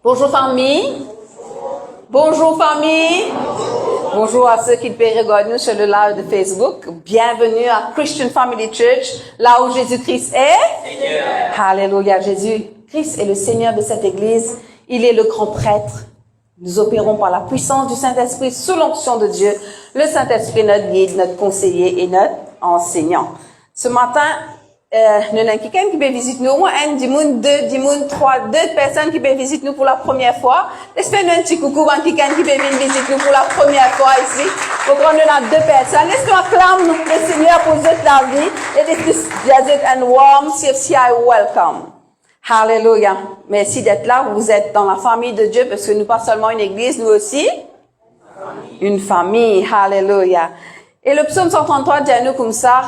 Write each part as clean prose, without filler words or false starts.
Bonjour famille. Bonjour famille. Bonjour à ceux qui regardent nous sur le live de Facebook. Bienvenue à Christian Family Church, là où Jésus-Christ est. Seigneur. Alléluia. Jésus-Christ est le Seigneur de cette église. Il est le grand prêtre. Nous opérons par la puissance du Saint-Esprit sous l'onction de Dieu. Le Saint-Esprit, notre guide, notre conseiller et notre enseignant. Ce matin, nous avons quelqu'un qui peut visiter nous, un, 10 moun, 2, 10 moun, 3, 2 personnes qui peuvent visiter nous pour la première fois. Laisse-moi un petit coucou à quelqu'un qui peut venir visiter nous pour la première fois ici. Donc, on a 2 personnes. Laisse-nous acclamer le Seigneur pour toute la vie. Et this desert and warm CFCI welcome. Hallelujah. Merci d'être là. Vous êtes dans la famille de Dieu parce que nous pas seulement une église, nous aussi une famille. Hallelujah. Et le psaume 133 dit à nous comme ça,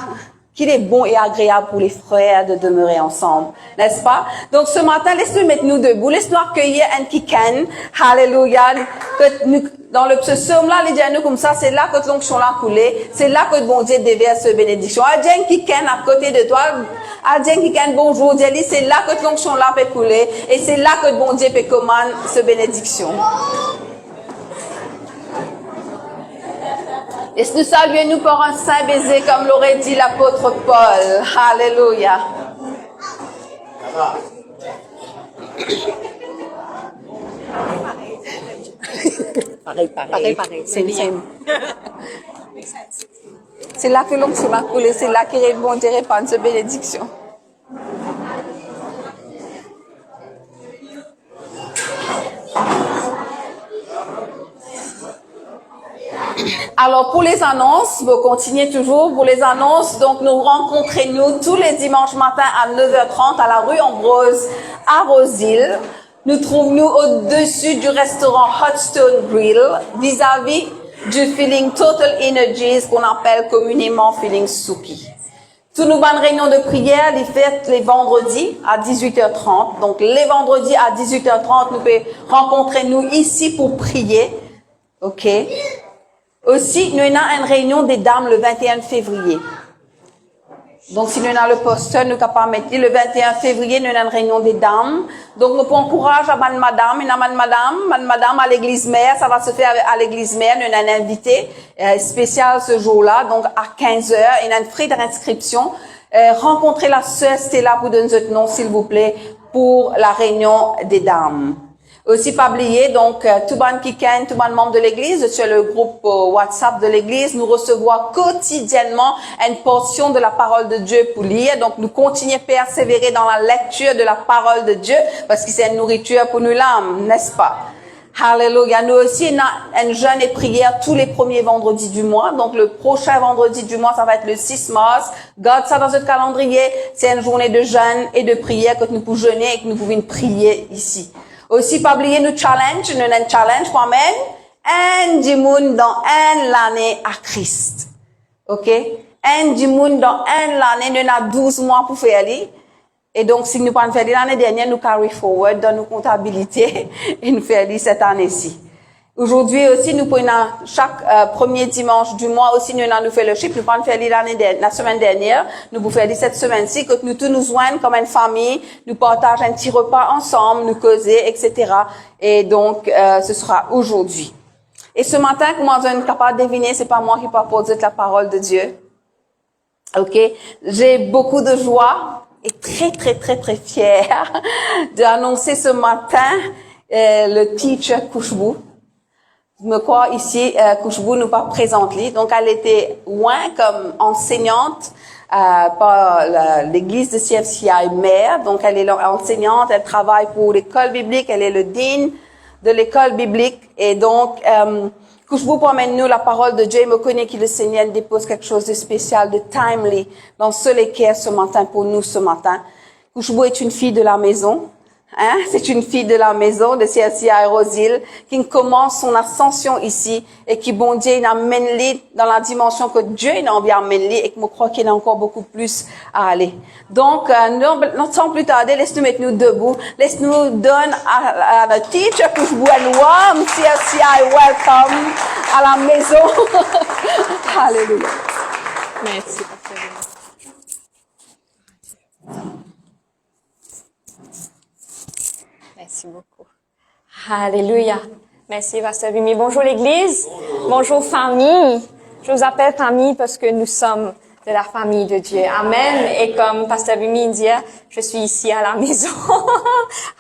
qu'il est bon et agréable pour les frères de demeurer ensemble. N'est-ce pas? Donc ce matin, laisse-nous mettre nous debout. Laisse-nous accueillir un kikan. Hallelujah. Dans le psaume-là, il dit à nous comme ça, c'est là que l'onction l'a coulé. C'est là que bon Dieu déverse bénédiction. Adjen kikan à côté de toi. Adjen kikan bonjour. Dis, c'est là que l'onction l'a peut couler. Et c'est là que bon Dieu peut commander cette bénédiction. Laisse-nous saluer nous par un saint baiser comme l'aurait dit l'apôtre Paul. Alléluia. Pareil. C'est là que l'onction m'a coulé, c'est là qu'il bon Dieu répand cette bénédiction. Alors, pour les annonces, vous continuez toujours pour les annonces. Donc, nous rencontrons tous les dimanches matins à 9h30 à la rue Ambrose à Roseville. Nous trouvons-nous au-dessus du restaurant Hot Stone Grill, vis-à-vis du Feeling Total Energies qu'on appelle communément Feeling Suki. Toutes nos bonnes réunions de prière, les fêtes les vendredis à 18h30. Donc, les vendredis à 18h30, nous pouvons rencontrer nous ici pour prier. OK? Aussi, nous avons une réunion des dames le 21 février. Donc, si nous avons le poster, nous sommes capables de mettre le 21 février, nous avons une réunion des dames. Donc, nous encourageons à madame à l'église mère. Ça va se faire à l'église mère. Nous avons un invité spécial ce jour-là, donc à 15h. Il y a un frais d'inscription. Rencontrez la sœur Stella pour donner notre nom, s'il vous plaît, pour la réunion des dames. Aussi, pas oublier, donc, tout le monde qui ken, tout le monde membre de l'église, sur le groupe WhatsApp de l'église, nous recevons quotidiennement une portion de la parole de Dieu pour lire. Donc, nous continuons à persévérer dans la lecture de la parole de Dieu, parce que c'est une nourriture pour nous l'âme, n'est-ce pas? Hallelujah. Nous aussi, on a une jeûne et prière tous les premiers vendredis du mois. Donc, le prochain vendredi du mois, ça va être le 6 mars. Garde ça dans votre calendrier. C'est une journée de jeûne et de prière que nous pouvons jeûner et que nous pouvons prier ici. Aussi, pas oublier nous challenge, nous avons un challenge pour même un dimoun dans l'année à Christ. OK? Un dimoun dans l'année, nous avons 12 mois pour faire les. Et donc, si nous pas faire l'année dernière, nous carry forward dans nos comptabilités et nous faire cette année-ci. Aujourd'hui aussi, nous prenons chaque premier dimanche du mois aussi, nous avons fellowship. Nous pas faire la semaine dernière. Nous vous faire cette semaine-ci, que nous tous nous joignent comme une famille. Nous partageons un petit repas ensemble, nous causer, etc. Et donc, ce sera aujourd'hui. Et ce matin, comment vous êtes capable de deviner, c'est pas moi qui propose la parole de Dieu. OK? J'ai beaucoup de joie et très fière d'annoncer ce matin, le teacher Kouchbou. Je me crois ici, Kouchbou nous pas présente lui. Donc, elle était loin comme enseignante par l'église de CFCI Mère. Donc, elle est enseignante, elle travaille pour l'école biblique, elle est le dean de l'école biblique. Et donc, Kouchbou promène nous la parole de Dieu. Il me connaît que le Seigneur dépose quelque chose de spécial, de timely dans ce l'équerre ce matin pour nous ce matin. Kouchbou est une fille de la maison. Hein? C'est une fille de la maison de CFCI Roseville qui commence son ascension ici et qui, bon Dieu, il amène dans la dimension que Dieu il a envie d'amener et que je crois qu'il y a encore beaucoup plus à aller. Donc, sans plus tarder, laisse-nous mettre nous debout. Laisse-nous donner à notre teacher que je vois nous, CFCI, welcome à la maison. Alléluia. Merci, Pasteur. Merci beaucoup. Alléluia. Merci, Pasteur Vimy. Bonjour l'Église. Bonjour famille. Je vous appelle famille parce que nous sommes de la famille de Dieu. Amen. Et comme Pasteur Vimy dit, je suis ici à la maison.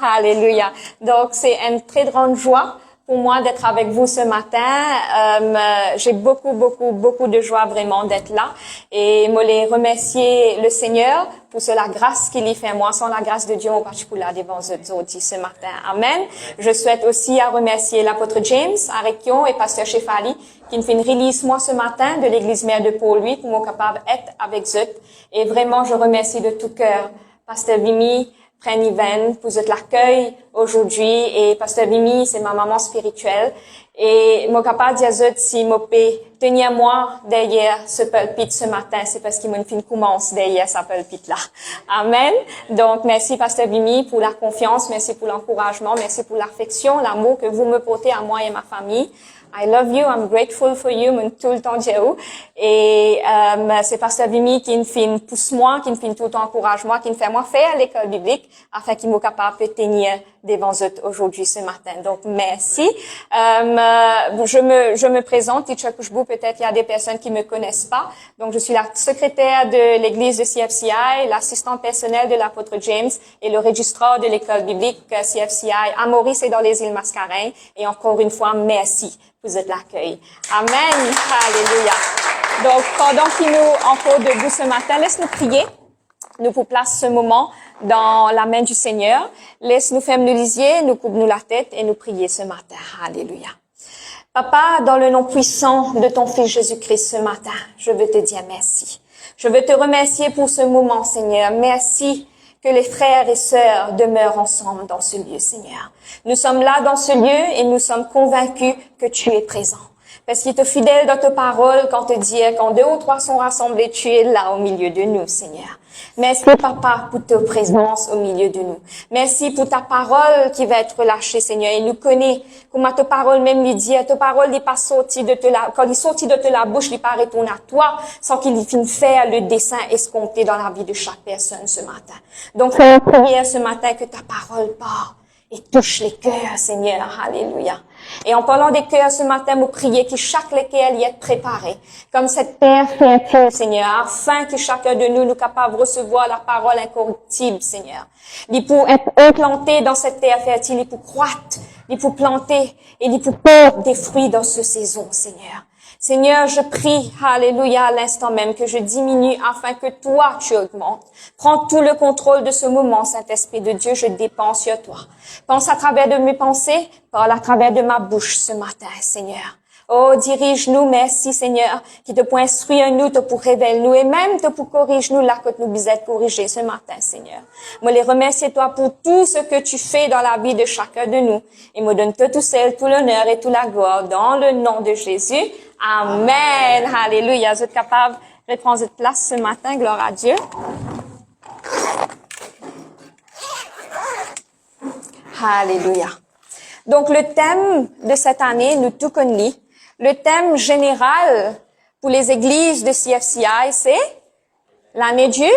Alléluia. Donc, c'est une très grande joie pour moi d'être avec vous ce matin. J'ai beaucoup de joie vraiment d'être là. Et me les remercier le Seigneur pour la grâce qu'il y fait moi, sans la grâce de Dieu en particulier devant eux ce matin. Amen. Je souhaite aussi à remercier l'apôtre James, Arekion et Pasteur Chefali qui nous fait une release moi ce matin de l'église mère de Port-Louis pour m'être capable d'être avec eux. Et vraiment, je remercie de tout cœur Pasteur Vimy, Prenne Yven, pour l'accueil aujourd'hui. Et Pasteur Vimy, c'est ma maman spirituelle. Et mon capable de dire si mon père tenir moi derrière ce pulpit ce matin, c'est parce qu'il m'a fait une commence derrière ce pulpit là. Amen. Donc, merci Pasteur Vimy pour la confiance, merci pour l'encouragement, merci pour l'affection, l'amour que vous me portez à moi et ma famille. I love you, I'm grateful for you, mon tout le temps Dieu. Et c'est Pasteur Vimy qui me fait une pousse moi, qui me fait tout le temps encourage moi, qui me fait moi faire l'école biblique afin qu'il me capable de tenir devant eux aujourd'hui ce matin. Donc merci. Je me présente, Teacher Kushbu, peut-être il y a des personnes qui me connaissent pas. Donc je suis la secrétaire de l'église de CFCI, l'assistante personnelle de l'apôtre James et le registrar de l'école biblique CFCI à Maurice et dans les îles Mascareignes. Et encore une fois, merci. Vous êtes l'accueil. Amen. Alléluia. Donc, pendant qu'il nous encore debout ce matin, laisse-nous prier. Nous vous place ce moment dans la main du Seigneur. Laisse-nous fermer nos lisiers, nous coupe-nous la tête et nous prier ce matin. Alléluia. Papa, dans le nom puissant de ton Fils Jésus-Christ ce matin, je veux te dire merci. Je veux te remercier pour ce moment, Seigneur. Merci que les frères et sœurs demeurent ensemble dans ce lieu, Seigneur. Nous sommes là dans ce lieu et nous sommes convaincus que tu es présent. Parce qu'il est fidèle dans ta parole quand te dit, quand 2 ou 3 sont rassemblés, tu es là au milieu de nous, Seigneur. Merci, Papa, pour ta présence au milieu de nous. Merci pour ta parole qui va être relâchée, Seigneur. Et nous connaît, comme ta parole même lui dit, ta parole n'est pas sortie de quand il sortit de la bouche, il pas retourné à toi, sans qu'il finisse faire le dessein escompté dans la vie de chaque personne ce matin. Donc, fais prière ce matin que ta parole part et touche les cœurs, Seigneur. Alléluia. Et en parlant des cœurs ce matin, nous prions que chaque lesquels y est préparé, comme cette terre fertile, Seigneur, afin que chacun de nous capable de recevoir la parole incorruptible, Seigneur. Il pour être implanté dans cette terre fertile, il pour croître, il pour planter et il pour porter des fruits dans ce saison, Seigneur. Seigneur, je prie, alléluia, à l'instant même, que je diminue afin que toi, tu augmentes. Prends tout le contrôle de ce moment, Saint-Esprit de Dieu, je dépends sur toi. Pense à travers de mes pensées, parle à travers de ma bouche ce matin, Seigneur. Oh, dirige-nous, merci Seigneur, qui te pour instruire nous, te pour révéler nous, et même te pour corriger nous là que nous bisons être corrigés ce matin, Seigneur. Moi, les remercier toi pour tout ce que tu fais dans la vie de chacun de nous. Et me donne tout seul, tout l'honneur et toute la gloire dans le nom de Jésus. Amen. Alléluia. Vous êtes capables de prendre cette place ce matin, gloire à Dieu. Alléluia. Donc, le thème de cette année, nous tout connaissons. Le thème général pour les églises de CFCI, c'est l'année du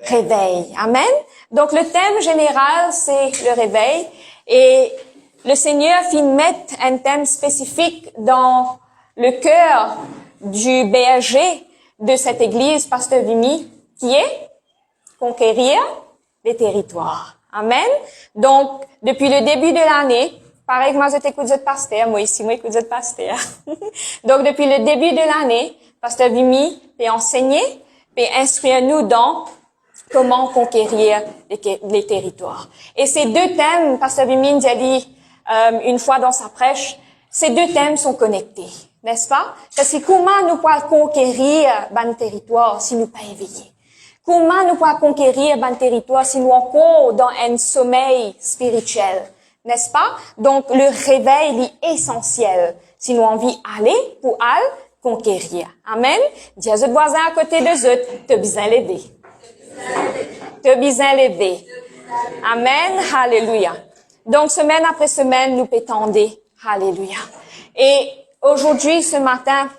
réveil. Amen. Donc, le thème général, c'est le réveil. Et le Seigneur fit mettre un thème spécifique dans le cœur du berger de cette église, Pasteur Vimy, qui est conquérir les territoires. Amen. Donc, depuis le début de l'année, pareil que moi, je t'écoute de pasteur, moi ici, moi, écoute de pasteur. Donc, depuis le début de l'année, Pasteur Vimy peut enseigner, peut instruire nous dans comment conquérir les territoires. Et ces deux thèmes, Pasteur Vimy a dit une fois dans sa prêche, ces deux thèmes sont connectés, n'est-ce pas? Parce que comment nous pouvons conquérir un territoire si nous pas éveillés? Comment nous pouvons conquérir un territoire si nous encore dans un sommeil spirituel? N'est-ce pas? Donc, le réveil est essentiel si nous avons envie d'aller pour aller conquérir. Amen. Dis à votre voisin à côté de eux, te bien levé. Te bien levé. Amen. Alléluia. Donc, semaine après semaine, nous pétendons. Alléluia. Et aujourd'hui, ce matin,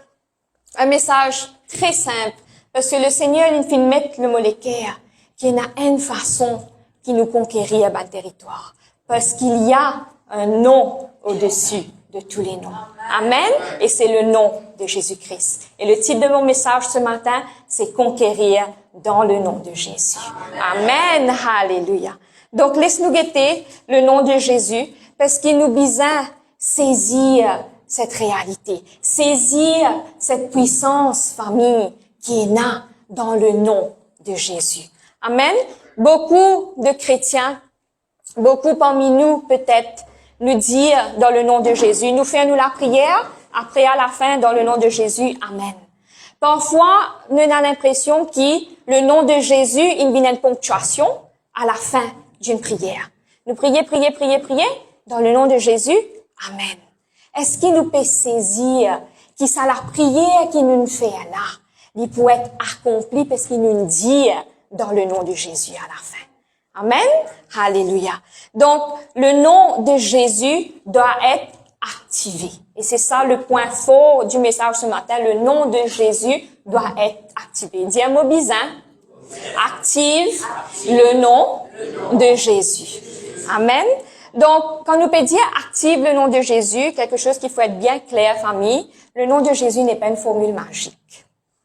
un message très simple, parce que le Seigneur, il fait mettre le molécaire, qui n'a une façon qui nous conquérir à bas territoire. Parce qu'il y a un nom au-dessus de tous les noms. Amen. Et c'est le nom de Jésus-Christ. Et le titre de mon message ce matin, c'est Conquérir dans le nom de Jésus. Amen. Alléluia. Donc, laisse-nous guetter le nom de Jésus parce qu'il nous besoin saisir cette réalité, saisir cette puissance, famille, qui est là dans le nom de Jésus. Amen. Beaucoup de chrétiens, beaucoup parmi nous peut-être, nous dire dans le nom de Jésus, nous faisons la prière, après à la fin, dans le nom de Jésus, Amen. Parfois, nous avons l'impression que le nom de Jésus, il vient une ponctuation à la fin d'une prière. Nous prions, dans le nom de Jésus, Amen. Est-ce qu'il nous peut saisir que ça la prière qui nous fait là, il peut être accompli parce qu'il nous dit dans le nom de Jésus à la fin. Amen. Alléluia. Donc, le nom de Jésus doit être activé. Et c'est ça le point fort du message ce matin. Le nom de Jésus doit être activé. Dis un mot bizarre. Active le nom de Jésus. Amen. Donc, quand nous peut dire active le nom de Jésus, quelque chose qu'il faut être bien clair, famille, le nom de Jésus n'est pas une formule magique.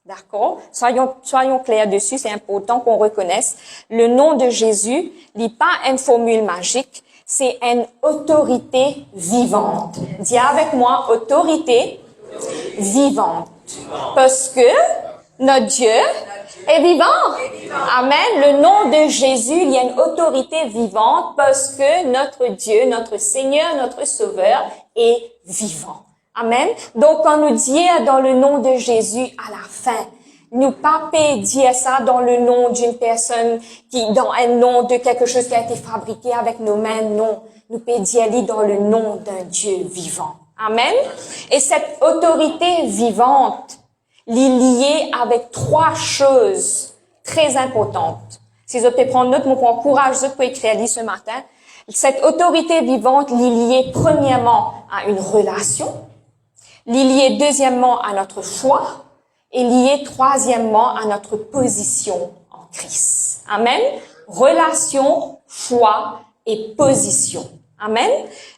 D'accord? Soyons clairs dessus, c'est important qu'on reconnaisse. Le nom de Jésus n'est pas une formule magique, c'est une autorité vivante. Dis avec moi, autorité vivante. Parce que notre Dieu est vivant. Amen. Le nom de Jésus, il y a une autorité vivante parce que notre Dieu, notre Seigneur, notre Sauveur est vivant. Amen. Donc, quand nous disons dans le nom de Jésus à la fin, nous pas dire ça dans le nom d'une personne dans un nom de quelque chose qui a été fabriqué avec nos mains, non. Nous pouvons dire dans le nom d'un Dieu vivant. Amen. Et cette autorité vivante, est liée avec trois choses très importantes. Si je peux prendre note, mon courage, je peux écrire ce matin. Cette autorité vivante est liée premièrement à une relation, liée deuxièmement à notre foi et liée troisièmement à notre position en Christ. Amen. Relation, foi et position. Amen.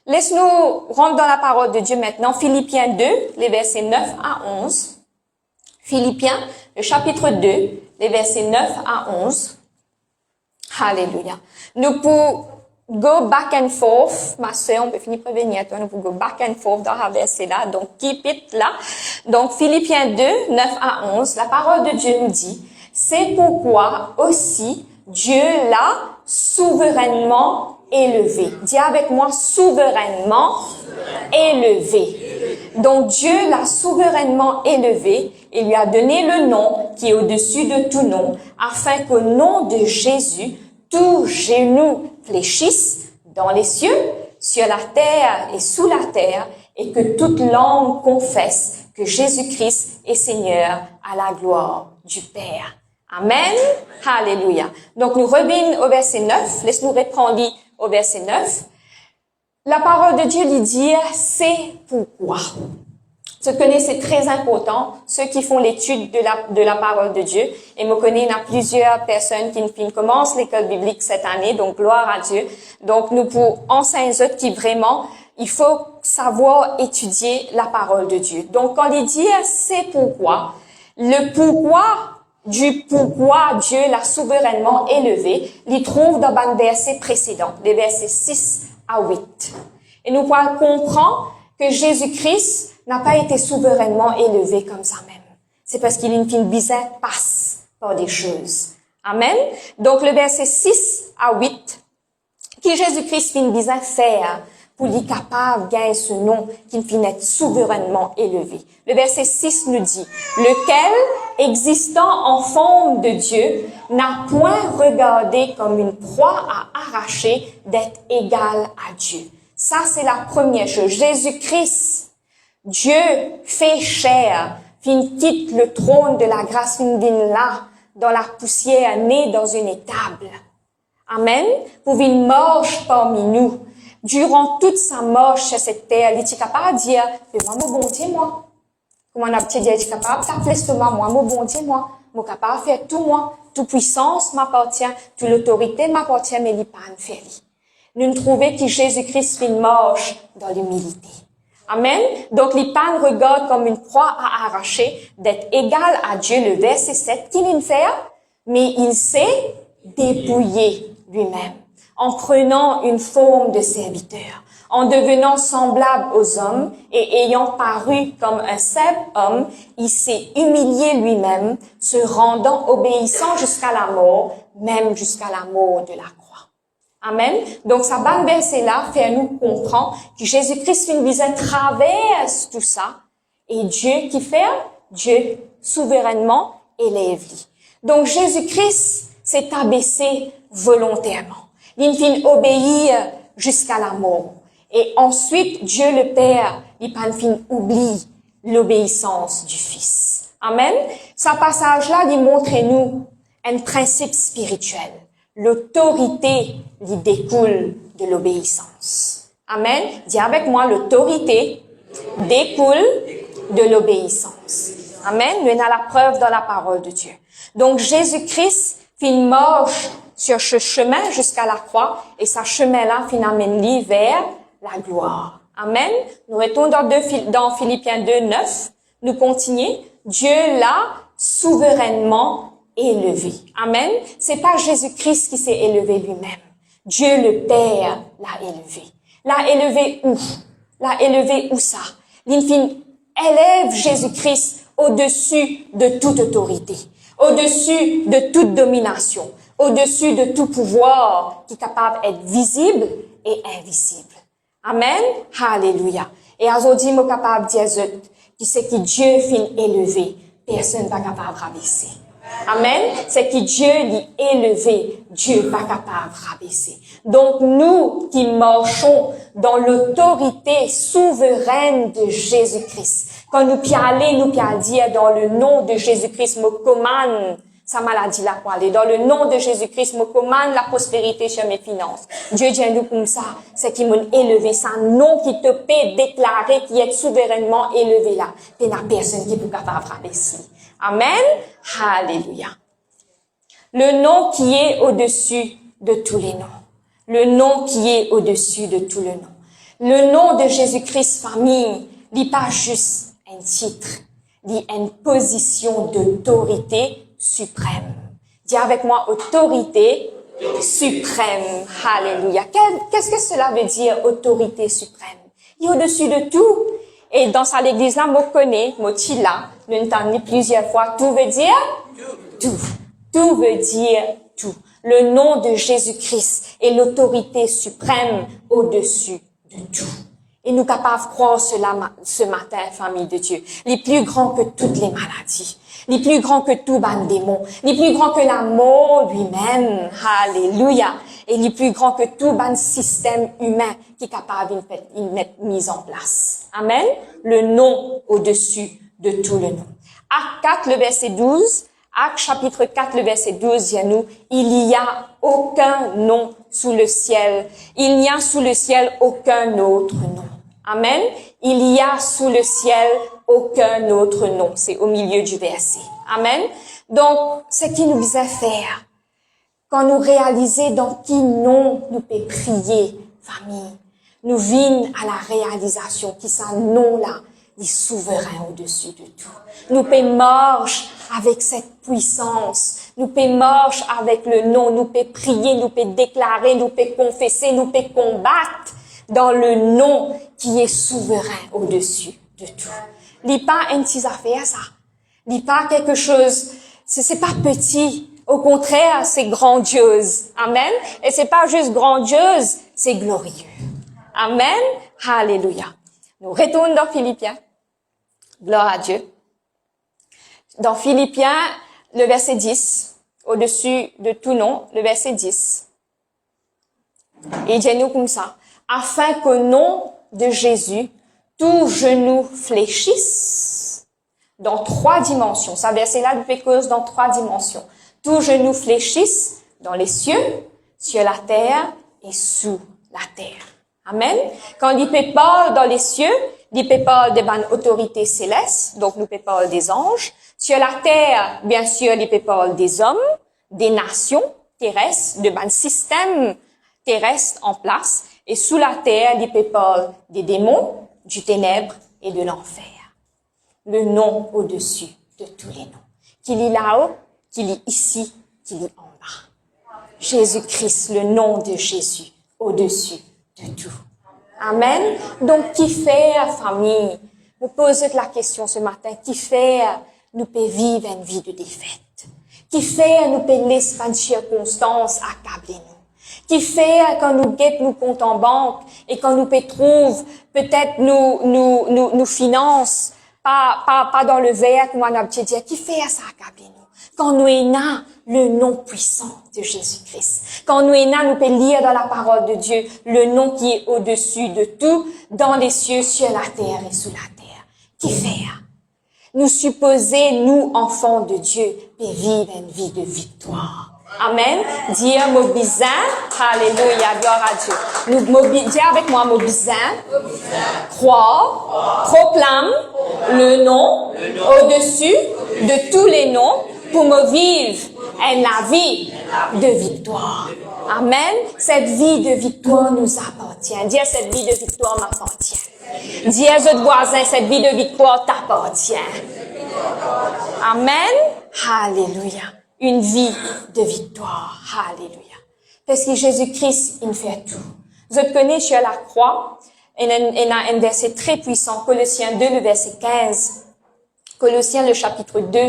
Laisse-nous rentrer dans la parole de Dieu maintenant. Philippiens 2, les versets 9 à 11. Philippiens, le chapitre 2, les versets 9 à 11. Alléluia. Nous pouvons go back and forth, ma sœur, on peut finir par venir, toi, nous pouvons go back and forth dans la verset-là, donc keep it là. Donc, Philippiens 2, 9 à 11, la parole de Dieu nous dit, c'est pourquoi aussi Dieu l'a souverainement élevé. Dis avec moi, souverainement élevé. Donc, Dieu l'a souverainement élevé et lui a donné le nom qui est au-dessus de tout nom, afin qu'au nom de Jésus, tout genou fléchisse dans les cieux, sur la terre et sous la terre, et que toute langue confesse que Jésus-Christ est Seigneur à la gloire du Père. Amen. Alléluia. Donc, nous revenons au verset 9. Laisse-nous reprendre au verset 9. La parole de Dieu lui dit, c'est pourquoi. Ce que c'est très important, ceux qui font l'étude de la parole de Dieu. Et me connaît, il y a plusieurs personnes qui commencent l'école biblique cette année, donc gloire à Dieu. Donc, nous pour enseigner eux qui vraiment, il faut savoir étudier la parole de Dieu. Donc, quand il dit c'est pourquoi, le pourquoi du pourquoi Dieu l'a souverainement élevé, il trouve dans le verset précédent, les versets 6 à 8. Et nous pouvons comprendre que Jésus-Christ n'a pas été souverainement élevé comme ça même. C'est parce qu'il passe par des choses. Amen. Donc, le verset 6 à 8, qui Jésus-Christ finit faire pour être capable de gagner ce nom qui finit être souverainement élevé. Le verset 6 nous dit, lequel, existant en forme de Dieu, n'a point regardé comme une proie à arracher d'être égal à Dieu. Ça, c'est la première chose. Jésus-Christ, Dieu fait chair, quitte le trône de la grâce, vient là, dans la poussière, né dans une étable. Amen. Pour une marche parmi nous. Durant toute sa marche sur cette terre, il est capable de dire, fais-moi mon bon Dieu, moi. Comment on a dit, il est capable de t'appeler l'estomac, moi, mon bon Dieu, moi. Je suis capable de faire tout, moi. Toute puissance m'appartient, toute l'autorité m'appartient, mais il n'est pas un fait. nous trouvons que Jésus-Christ fait marche dans l'humilité. Amen. Donc, les pannes regardent comme une croix à arracher, d'être égal à Dieu, le verset 7, qu'il vient faire, mais il s'est dépouillé lui-même, en prenant une forme de serviteur, en devenant semblable aux hommes et ayant paru comme un simple homme, il s'est humilié lui-même, se rendant obéissant jusqu'à la mort, même jusqu'à la mort de la croix. Amen. Donc, ça ban verset-là fait nous comprendre que Jésus-Christ nous visait traverse tout ça. Et Dieu qui fait? Dieu souverainement élève-lui. Donc, Jésus-Christ s'est abaissé volontairement. Il fin obéir jusqu'à la mort. Et ensuite, Dieu le Père, il fin oublie l'obéissance du Fils. Amen. Ce passage-là, il montre nous un principe spirituel. L'autorité lui découle de l'obéissance. Amen. Dis avec moi, l'autorité découle de l'obéissance. Amen. Nous avons la preuve dans la parole de Dieu. Donc, Jésus-Christ fait une marche sur ce chemin jusqu'à la croix et ce chemin-là finalement lui vers la gloire. Amen. Nous retournons dans Philippiens 2, 9. Nous continuons. Dieu l'a souverainement élevé. Amen. C'est pas Jésus-Christ qui s'est élevé lui-même. Dieu le Père l'a élevé. L'a élevé où? L'a élevé où ça? L'Infini élève Jésus-Christ au-dessus de toute autorité, au-dessus de toute domination, au-dessus de tout pouvoir qui est capable d'être visible et invisible. Amen. Alléluia. Et aujourd'hui, je suis capable de dire que c'est que Dieu finit élevé, personne n'est pas capable de rabaisser. Amen. C'est que Dieu l'est élevé, Dieu n'est pas capable de rabaisser. Donc, nous qui marchons dans l'autorité souveraine de Jésus-Christ, quand nous puis aller, nous puis dire dans le nom de Jésus-Christ, me commande sa maladie là pour aller. Dans le nom de Jésus-Christ, me commande la prospérité sur mes finances. Dieu dit à nous comme ça, c'est qu'il m'a élevé. C'est un nom qui te peut déclarer qui est souverainement élevé là. Il n'y a personne qui peut capable de rabaisser. Amen. Alléluia. Le nom qui est au-dessus de tous les noms. Le nom qui est au-dessus de tous les noms. Le nom de Jésus-Christ, famille, n'est pas juste un titre, n'est une position d'autorité suprême. Dis avec moi, autorité suprême. Alléluia. Qu'est-ce que cela veut dire, autorité suprême? Il est au-dessus de tout. Et dans sa l'église là, moi connais, moi tu là, nous entendons plusieurs fois, tout veut dire tout. Tout veut dire tout. Le nom de Jésus-Christ est l'autorité suprême au-dessus de tout. Et nous capables de croire cela ce matin, famille de Dieu. Les plus grands que toutes les maladies. Les plus grands que tout ban démon. Les plus grands que la mort lui-même. Alléluia. Et les plus grands que tout ban système humain qui est capable de mettre mise en place. Amen. Le nom au-dessus de tout le nom. Acte 4, le verset 12. Acte chapitre 4, le verset 12, dit à nous, il n'y a aucun nom sous le ciel. Il n'y a sous le ciel aucun autre nom. Amen. Il y a sous le ciel aucun autre nom. C'est au milieu du verset. Amen. Donc, ce qui nous vise à faire, quand nous réalisons dans qui nom nous peut prier, famille, nous venons à la réalisation qui ça nom-là est souverain au-dessus de tout. Nous peut marcher avec cette puissance. Nous peut marcher avec le nom. Nous peut prier, nous peut déclarer, nous peut confesser, nous peut combattre dans le nom qui est souverain au-dessus de tout. N'est pas une petite affaire, ça. N'est pas quelque chose, c'est pas petit. Au contraire, c'est grandiose. Amen. Et c'est pas juste grandiose, c'est glorieux. Amen. Alléluia. Nous retournons dans Philippiens. Gloire à Dieu. Dans Philippiens, le verset 10, au-dessus de tout nom, le verset 10. Et il dit nous comme ça. Afin qu'au nom de Jésus, tout genou fléchisse dans 3 dimensions. Ça verset-là nous fait cause dans 3 dimensions. Tout genou fléchisse dans les cieux, sur la terre et sous la terre. Amen. Quand il peut parler dans les cieux, il peut parler des bonnes autorités célestes, donc nous peut parler des anges. Sur la terre, bien sûr, il peut parler des hommes, des nations terrestres, de bonnes systèmes terrestre en place et sous la terre, il peut parler des démons, du ténèbre et de l'enfer. Le nom au-dessus de tous les noms. Qu'il est là-haut, qu'il est ici, qu'il est en bas. Jésus-Christ, le nom de Jésus, au-dessus de tout. Amen. Donc, qui fait, famille? Vous posez la question ce matin. Qui fait, nous peut vivre une vie de défaite? Qui fait, nous peut laisser une circonstance accabler nous? Qui fait, quand nous guette nous compte en banque et quand nous peut trouve, peut-être nous finance, pas dans le verre, comme on a dit, qui fait ça accabler nous? Quand nous ayons le nom puissant de Jésus-Christ. Quand nous ayons, nous pouvons lire dans la parole de Dieu le nom qui est au-dessus de tout, dans les cieux, sur la terre et sous la terre. Qui fait? Nous supposer, nous, enfants de Dieu, et vivre une vie de victoire. Amen. Dire mobilisant. Alléluia. Gloire à Dieu. Dis avec moi mobilisant. Croire. Proclame le nom au-dessus de tous les noms pour me vivre la vie de victoire. Amen. Cette vie de victoire nous appartient. Dis cette vie de victoire m'appartient. Dis à votre voisin, cette vie de victoire t'appartient. Amen. Alléluia. Une vie de victoire. Alléluia. Parce que Jésus-Christ, il fait tout. Vous connaissez sur la croix, il y a un verset très puissant, Colossiens 2, le verset 15. Colossiens, le chapitre 2,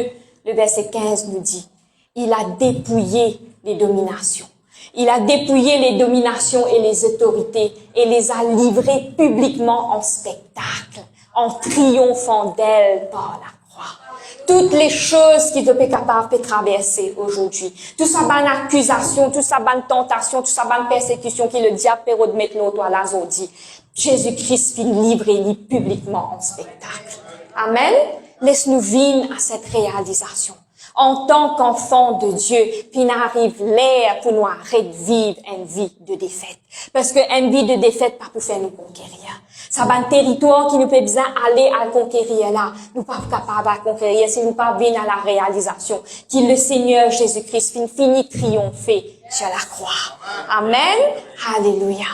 le verset 15 nous dit, il a dépouillé les dominations. Il a dépouillé les dominations et les autorités et les a livrées publiquement en spectacle, en triomphant d'elles par la croix. Toutes les choses qui sont capables de traverser aujourd'hui, tout ça bonne accusation, tout ça bonne tentation, tout ça bonne persécution qui le diable peut de mettre l'autre à l'azodi. Jésus-Christ finit livré publiquement en spectacle. Amen. Laisse-nous vivre à cette réalisation. En tant qu'enfant de Dieu, puis n'arrive l'air pour nous arrêter de vivre une vie de défaite. Parce que une vie de défaite, pas pour faire nous conquérir. Ça va un territoire qui nous peut bien aller à conquérir là. Nous pas capables de conquérir si nous pas venir à la réalisation. Qui le Seigneur Jésus-Christ finit triompher sur la croix. Amen. Alléluia.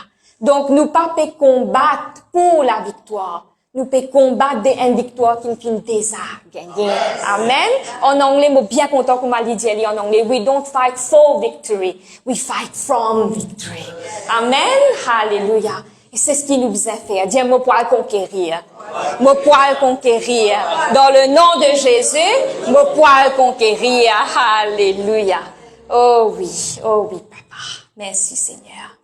Donc, nous pas peut combattre pour la victoire. Nous pouvons combattre une victoire qui nous déjà gagner. Amen. En anglais, moi bien content qu'on m'a dit en anglais. We don't fight for victory. We fight from victory. Amen. Alléluia. Et c'est ce qui nous a fait. Dire, moi, pour conquérir. Moi, pour conquérir. Dans le nom de Jésus, moi, pour conquérir. Alléluia. Oh oui, papa. Merci, Seigneur.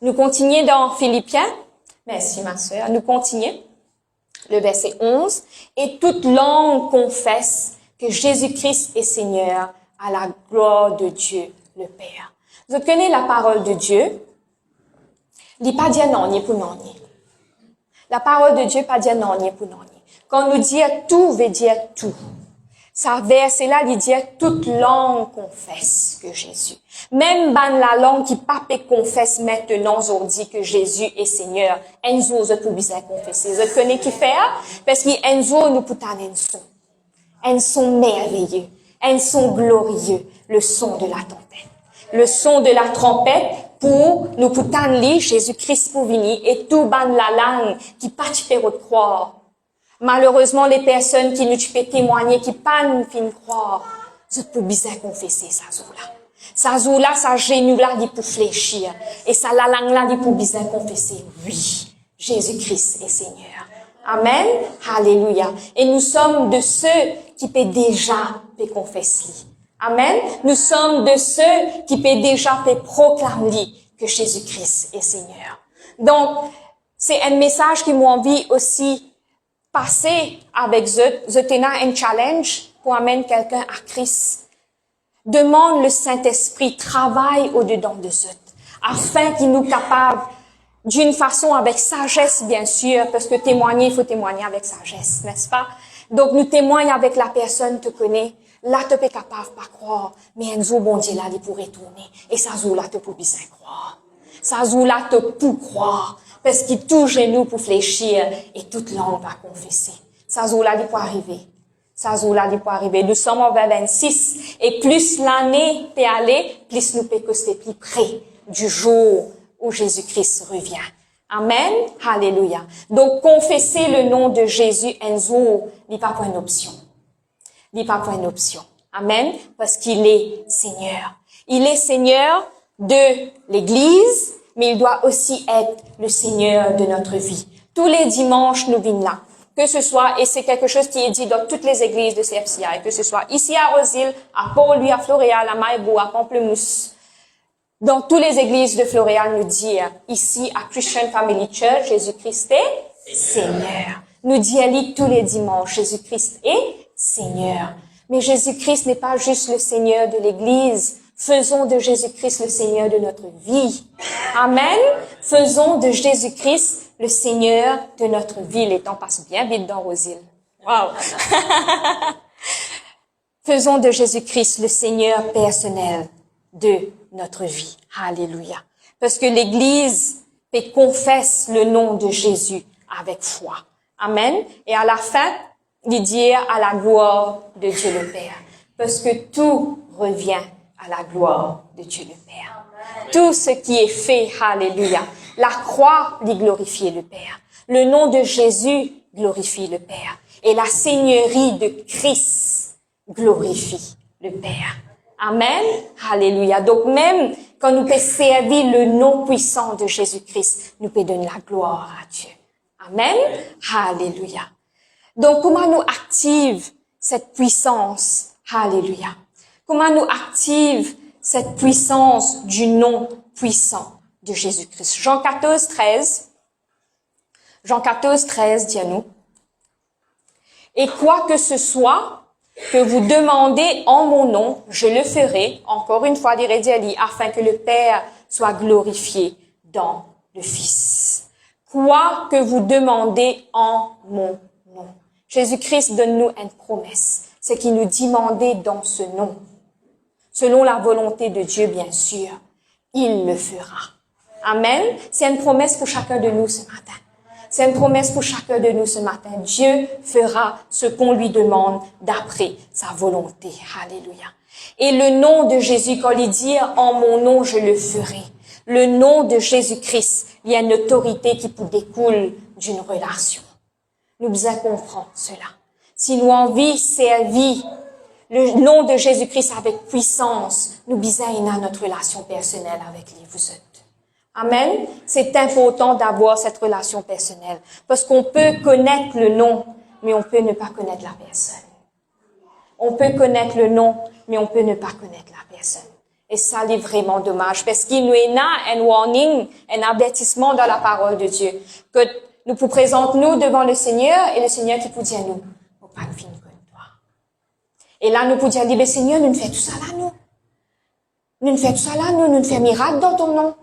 Nous continuons dans Philippiens. Merci, ma sœur. Nous continuons. Le verset 11. Et toute langue confesse que Jésus-Christ est Seigneur à la gloire de Dieu, le Père. Vous connaissez la parole de Dieu? Il n'est pas dire non, ni pour non, ni. La parole de Dieu pas dire non, ni pour non, ni. Quand nous dit tout, veut dire tout. Ça verset là, il dit toute langue confesse que Jésus. Même ban la langue qui pas confesse maintenant aujourd'hui que Jésus est Seigneur. Enzo, je peux bien confesser. Je connais qui fait, parce que Enzo nous peut un son. Un son merveilleux. Un son glorieux. Le son de la tempête. Le son de la trompette pour nous peut lire Jésus-Christ pour venir et tout ban la langue qui pas tu peux croire. Malheureusement, les personnes qui nous peuvent témoigner, qui pas nous fin croire, je peux bien confesser ça zoula. Ça zoula, ça genou là, dit pour fléchir. Et ça la langue là, dit pour bien confesser. Oui, Jésus-Christ est Seigneur. Amen. Alléluia. Et nous sommes de ceux qui peuvent déjà confesser. Amen. Nous sommes de ceux qui peuvent déjà proclamer que Jésus-Christ est Seigneur. Donc, c'est un message qui m'a envie aussi passer avec eux. Je tenais un challenge pour amener quelqu'un à Christ. Demande le Saint-Esprit, travaille au-dedans de eux, afin qu'il nous capable, d'une façon avec sagesse, bien sûr, parce que témoigner, il faut témoigner avec sagesse, n'est-ce pas? Donc, nous témoignons avec la personne que tu connais. Là, tu peux capable pas croire, mais un jour, bon Dieu, là, il pourrait tourner. Et ça jour là, tu peux bien croire. Ça jour là, tu peux croire. Parce qu'il touche nous pour fléchir et toute langue va confesser. Ça jour là, il peut arriver. Ça jour là, il peut arriver. Nous sommes en 26 et plus l'année peut aller, plus nous peut coster plus près du jour où Jésus-Christ revient. Amen. Alléluia. Donc, confesser le nom de Jésus un jour n'est pas une option. N'est pas une option. Amen. Parce qu'il est Seigneur. Il est Seigneur de l'Église, mais il doit aussi être le Seigneur de notre vie. Tous les dimanches, nous venons là. Que ce soit, et c'est quelque chose qui est dit dans toutes les églises de CFCI, que ce soit ici à Roseville, à Port-Louis, à Floréal, à Maïbou, à Pamplemousse. Dans toutes les églises de Floréal, nous dit ici à Christian Family Church, Jésus-Christ est Seigneur. Nous dit tous les dimanches, Jésus-Christ est Seigneur. Mais Jésus-Christ n'est pas juste le Seigneur de l'Église. Faisons de Jésus-Christ le Seigneur de notre vie. Amen. Faisons de Jésus-Christ le Seigneur de notre vie. Les temps passent bien vite dans Roseville. Wow. Faisons de Jésus-Christ le Seigneur personnel de notre vie. Alléluia. Parce que l'Église confesse le nom de Jésus avec foi. Amen. Et à la fin, il dit à la gloire de Dieu le Père. Parce que tout revient à la gloire de Dieu le Père. Amen. Tout ce qui est fait, alléluia. La croix dit glorifier le Père. Le nom de Jésus glorifie le Père. Et la seigneurie de Christ glorifie le Père. Amen. Alléluia. Donc même quand nous pouvons servir le nom puissant de Jésus-Christ, nous pouvons donner la gloire à Dieu. Amen. Alléluia. Donc comment nous active cette puissance? Alléluia. Comment nous active cette puissance du nom puissant de Jésus-Christ? Jean 14, 13. Jean 14, 13 dit à nous. Et quoi que ce soit que vous demandez en mon nom, je le ferai, encore une fois, dirait Diali, afin que le Père soit glorifié dans le Fils. Quoi que vous demandez en mon nom. Jésus-Christ donne-nous une promesse. C'est qu'il nous demandait dans ce nom. Selon la volonté de Dieu, bien sûr, il le fera. Amen. C'est une promesse pour chacun de nous ce matin. C'est une promesse pour chacun de nous ce matin. Dieu fera ce qu'on lui demande d'après sa volonté. Alléluia. Et le nom de Jésus, quand il dit « En mon nom, je le ferai », le nom de Jésus-Christ, il y a une autorité qui découle d'une relation. Nous devons comprendre cela. Si nous envie servir le nom de Jésus-Christ avec puissance, nous besoin notre relation personnelle avec les vous autres. Amen. C'est important d'avoir cette relation personnelle. Parce qu'on peut connaître le nom, mais on peut ne pas connaître la personne. On peut connaître le nom, mais on peut ne pas connaître la personne. Et ça, c'est vraiment dommage. Parce qu'il nous est un warning, un avertissement dans la parole de Dieu. Que nous vous présentons devant le Seigneur et le Seigneur qui vous dit à nous, « Faut pas nous finir comme toi. » Et là, nous vous dire, « Seigneur, nous faisons tout ça là, nous. Nous faisons tout ça là, nous faisons miracle dans ton nom.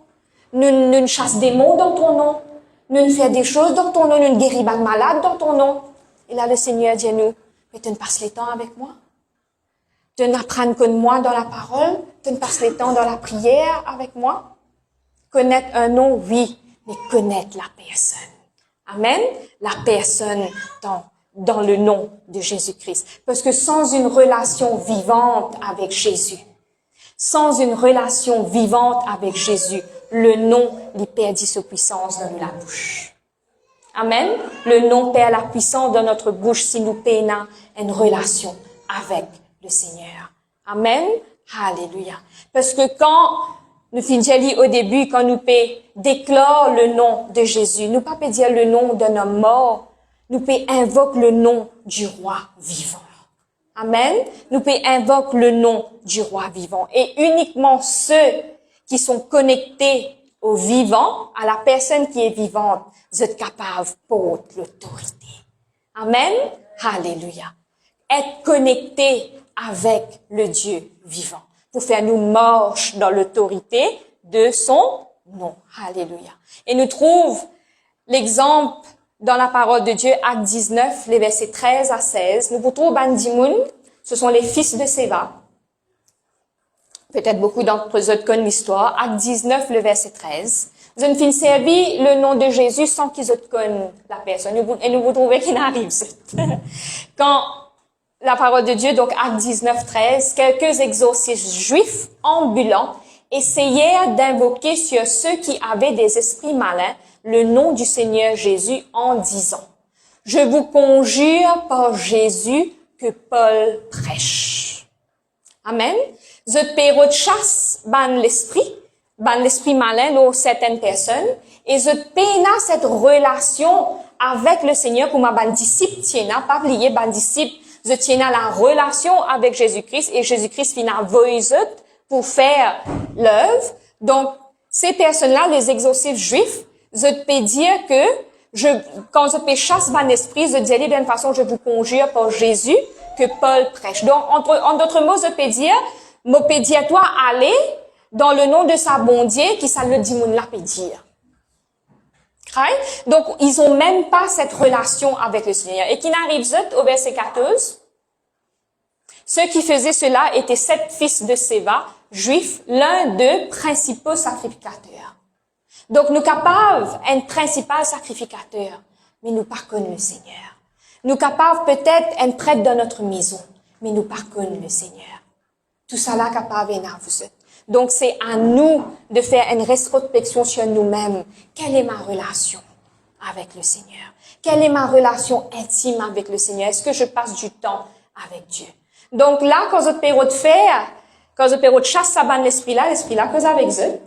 Nous chassons des mots dans ton nom. Nous faisons des choses dans ton nom. Nous guérissons les malades dans ton nom. » Et là, le Seigneur dit à nous, « Mais tu ne passes les temps avec moi. Tu n'apprends que de moi dans la parole. Tu ne passes les temps dans la prière avec moi. Connaître un nom, oui, mais connaître la personne. » Amen. La personne dans le nom de Jésus-Christ. Parce que sans une relation vivante avec Jésus, sans une relation vivante avec Jésus, le nom lui perdit sa puissance dans la bouche. Amen. Le nom perd la puissance dans notre bouche si nous peinons une relation avec le Seigneur. Amen. Alléluia. Parce que quand nous finissons au début, quand nous déclare le nom de Jésus, nous pas dire le nom d'un homme mort, nous invoquer le nom du roi vivant. Amen. Nous invoquer le nom du roi vivant. Et uniquement ceux qui sont connectés au vivant, à la personne qui est vivante, vous êtes capables pour l'autorité. Amen. Alléluia. Être connecté avec le Dieu vivant. Pour faire nous marcher dans l'autorité de son nom. Alléluia. Et nous trouvons l'exemple dans la parole de Dieu, Acte 19, les versets 13 à 16. Nous vous trouvons Bandimoun, ce sont les fils de Séva. Peut-être beaucoup d'entre eux connaissent l'histoire. Acte 19, le verset 13. Vous avez fini servi le nom de Jésus sans qu'ils connaissent la personne. Et nous vous trouvez qu'il arrive. Quand la parole de Dieu, donc Acte 19, 13, quelques exorcistes juifs ambulants essayèrent d'invoquer sur ceux qui avaient des esprits malins le nom du Seigneur Jésus en disant, « Je vous conjure par Jésus que Paul prêche. » Amen. Zot perot chasse ban l'esprit malin dans certaines personnes, et zot pena cette relation avec le Seigneur pour ma ban disciple tiena, pas oublier ban disciple, zot tiena la relation avec Jésus-Christ, et Jésus-Christ fina voye zot pour faire l'œuvre. Donc, ces personnes-là, les exorcistes juifs, zot peut dire que quand je peux chasse ban esprit, je dis d'une façon, je vous conjure par Jésus que Paul prêche. Donc, en d'autres mots, je peux dire, toi, allez dans le nom de sa bonté, qui ça le dit moun la peut dire. Right? Donc, ils ont même pas cette relation avec le Seigneur. Et qui n'arrive au verset 14, ceux qui faisaient cela étaient 7 fils de Séva, juifs, l'un d'eux principaux sacrificateurs. Donc, nous capables un principal sacrificateur, mais nous pas connaissons le Seigneur. Nous capables peut-être un prêtre dans notre maison, mais nous pas connaissons le Seigneur. Tout ça là capable et vous êtes. Donc, c'est à nous de faire une rétrospection sur nous-mêmes. Quelle est ma relation avec le Seigneur? Quelle est ma relation intime avec le Seigneur? Est-ce que je passe du temps avec Dieu? Donc là, quand je peux faire, quand je peux chasse ça ban l'esprit-là cause avec eux.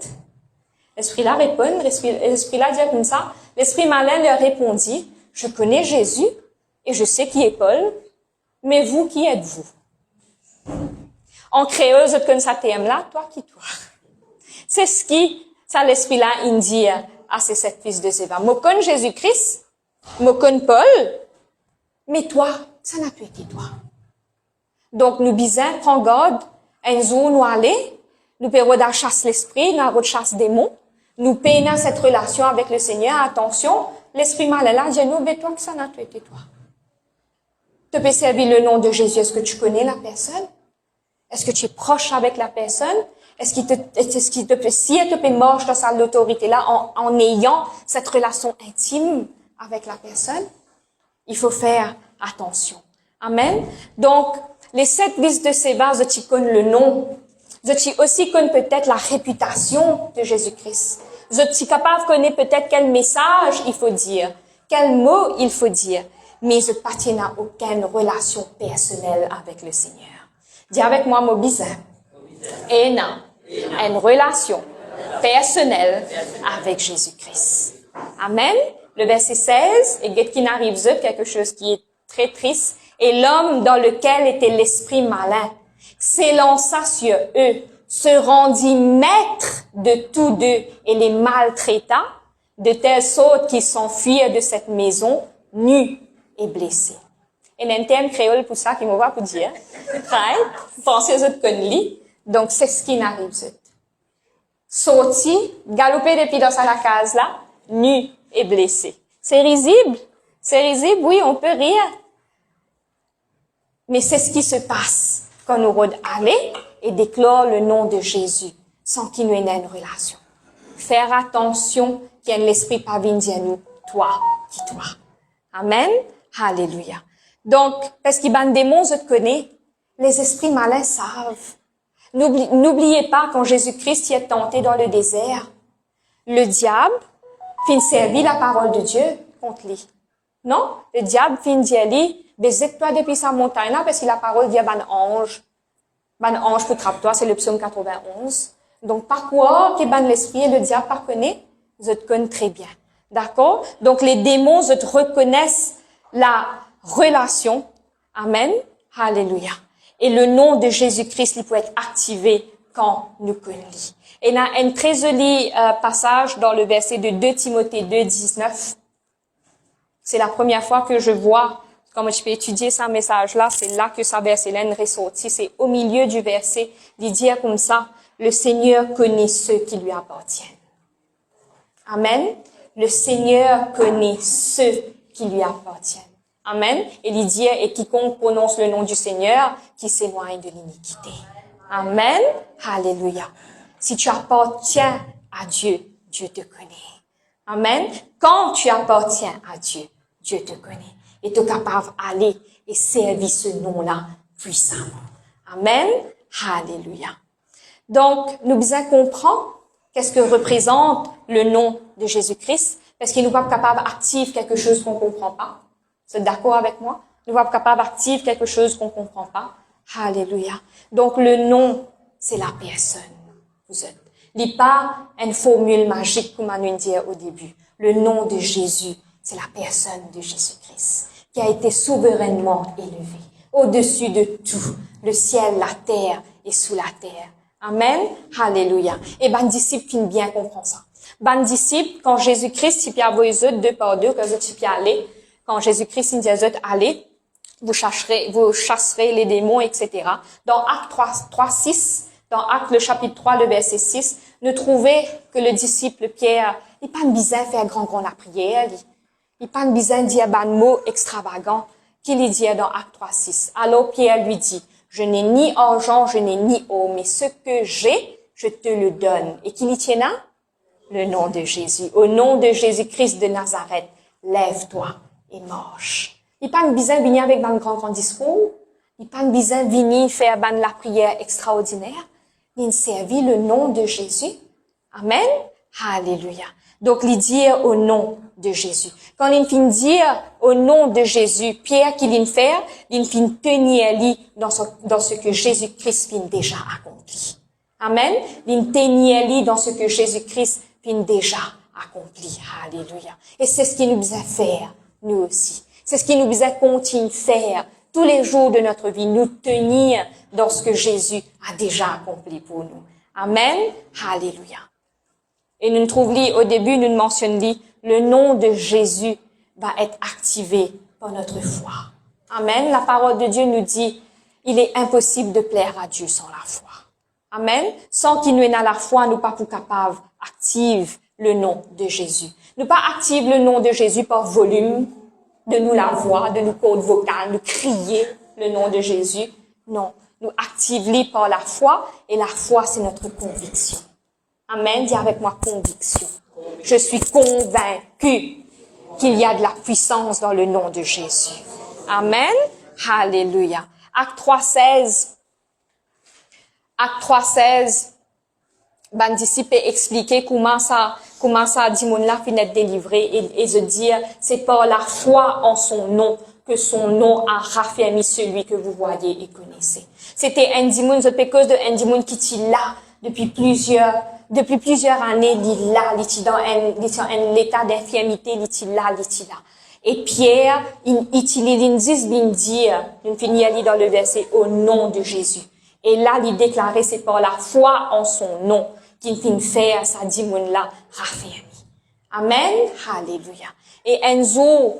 L'esprit-là répond, l'esprit-là dit comme ça. L'esprit malin leur répondit, je connais Jésus et je sais qui est Paul, mais vous, qui êtes-vous? En créole, je connais ça thème-là, toi qui toi. C'est ce qui, ça l'esprit-là, il dit à ces 7 fils de Séva. Moi, connais Jésus-Christ, moi, connais Paul, mais toi, ça n'a plus été toi. Donc, nous bisons, prends garde, un jour, nous aller, nous payons la chasse l'esprit, nous chasse démons, nous payons cette relation avec le Seigneur, attention, l'esprit malin là, dis-nous, mais toi, que ça n'a plus été toi. Tu peux servir le nom de Jésus, est-ce que tu connais la personne? Est-ce que tu es proche avec la personne? Est-ce qu'il te peut, si elle te peut marcher dans sa autorité là, en ayant cette relation intime avec la personne? Il faut faire attention. Amen. Donc, les 7 fils de Séva, tu connais le nom. Tu aussi connais peut-être la réputation de Jésus-Christ. Tu es capable de connaître peut-être quel message il faut dire, quel mot il faut dire, mais je ne n'a aucune relation personnelle avec le Seigneur. Dis avec moi, mon bizarre. Et non, une relation personnelle avec Jésus-Christ. Amen. Le verset 16, et get qui n'arrive quelque chose qui est très triste. Et l'homme dans lequel était l'esprit malin s'élança sur eux, se rendit maître de tous deux et les maltraita, de telle sorte qu'ils s'enfuirent de cette maison, nus et blessés. Et il y a un terme créole pour ça qui me va pour dire. Right? Pensez aux autres conneries. Donc, c'est ce qui n'arrive. Sorti, galoper depuis dans sa case là, nu et blessé. C'est risible. C'est risible, oui, on peut rire. Mais c'est ce qui se passe quand nous allons et déclare le nom de Jésus sans qu'il nous ait une relation. Faire attention qu'il y ait l'esprit pas venu dire nous, toi, qui toi. Amen. Alléluia. Donc, parce qu'il y a des démons, je te connais, les esprits malins savent. N'oubliez pas quand Jésus-Christ y est tenté dans le désert, le diable fin servir la parole de Dieu contre lui. Non? Le diable fin dire lui, baisez-toi depuis sa montagne là, parce que la parole vient ban ange. Ban ange pour trappe-toi, c'est le psaume 91. Donc, par quoi que ban l'esprit et le diable par connaît? Je te connais très bien. D'accord? Donc, les démons, je te reconnaissent la relation. Amen. Alléluia. Et le nom de Jésus-Christ, il peut être activé quand nous connaissons. Et il y a un très joli passage dans le verset de 2 Timothée 2, 19. C'est la première fois que je vois, comme je peux étudier ce message-là, c'est là que sa verset-là est ressorti. C'est au milieu du verset, il dit comme ça, le Seigneur connaît ceux qui lui appartiennent. Amen. Le Seigneur connaît ceux qui lui appartiennent. Amen. Et il dit, et quiconque prononce le nom du Seigneur, qui s'éloigne de l'iniquité. Amen. Alléluia. Si tu appartiens à Dieu, Dieu te connaît. Amen. Quand tu appartiens à Dieu, Dieu te connaît. Et tu es capable d'aller et servir ce nom-là puissamment. Amen. Alléluia. Donc, nous besoin comprendre qu'est-ce que représente le nom de Jésus-Christ, parce qu'il nous va capable d'activer quelque chose qu'on comprend pas. Vous êtes d'accord avec moi? Nous va capable d'activer quelque chose qu'on comprend pas. Alléluia. Donc, le nom, c'est la personne. Vous êtes. Il n'y a pas une formule magique, comme on dit au début. Le nom de Jésus, c'est la personne de Jésus-Christ, qui a été souverainement élevé, au-dessus de tout, le ciel, la terre et sous la terre. Amen. Alléluia. Et ben, disciples qui bien comprend ça. Ben, disciples, quand Jésus-Christ, si Pierre voyez deux par deux, que vous y aller, quand Jésus-Christ, il dit allez, vous chasserez les démons, etc. Dans Acte 3, 6, dans Acte, le chapitre 3, le verset 6, nous trouvons que le disciple Pierre, il n'a pas besoin de faire grand la prière, il n'a pas besoin de dire un mot extravagant qu'il dit dans Acte 3, 6. Alors Pierre lui dit, je n'ai ni argent, je n'ai ni eau, mais ce que j'ai, je te le donne. Et qu'il y tient là? Le nom de Jésus. Au nom de Jésus-Christ de Nazareth, lève-toi et marche. Il n'a pas besoin de venir avec un grand discours. Il n'a pas besoin de venir faire la prière extraordinaire. Il servit le nom de Jésus. Amen. Alléluia. Donc, il dit au nom de Jésus. Quand il finit dire au nom de Jésus, Pierre qui vient faire, il finit tenir lui dans ce que Jésus-Christ finit déjà accompli. Amen. Il tenir lui dans ce que Jésus-Christ finit déjà accompli. Alléluia. Et c'est ce qu'il nous besoin faire, nous aussi. C'est ce qu'il nous besoin continuer de faire tous les jours de notre vie, nous tenir dans ce que Jésus a déjà accompli pour nous. Amen. Alléluia. Et nous trouvons au début, nous mentionnons le nom de Jésus va être activé par notre foi. Amen. La parole de Dieu nous dit, il est impossible de plaire à Dieu sans la foi. Amen. Sans qu'il nous ait la foi, nous pas pour capables active le nom de Jésus. Nous pas active le nom de Jésus par volume, de nous la voix, de nous cordes vocales, de crier le nom de Jésus. Non. Nous activons par la foi, et la foi, c'est notre conviction. Amen. Dis avec moi conviction. Je suis convaincu qu'il y a de la puissance dans le nom de Jésus. Amen. Alléluia. Acte 3:16. Acte 3:16. Ben, disciple expliquer comment ça dit mon là finit d'être délivré et se dire, c'est par la foi en son nom que son nom a raffermi celui que vous voyez et connaissez. C'était un démon, c'est cause de un démon qui est là depuis plusieurs années, il est là, il est dans un état d'infirmité, il est là. Et Pierre, il finit à lire dans le verset au nom de Jésus. Et là, il déclarait, c'est par la foi en son nom qu'il finit faire sa démon là raffermi. Amen. Alléluia. Et un jour,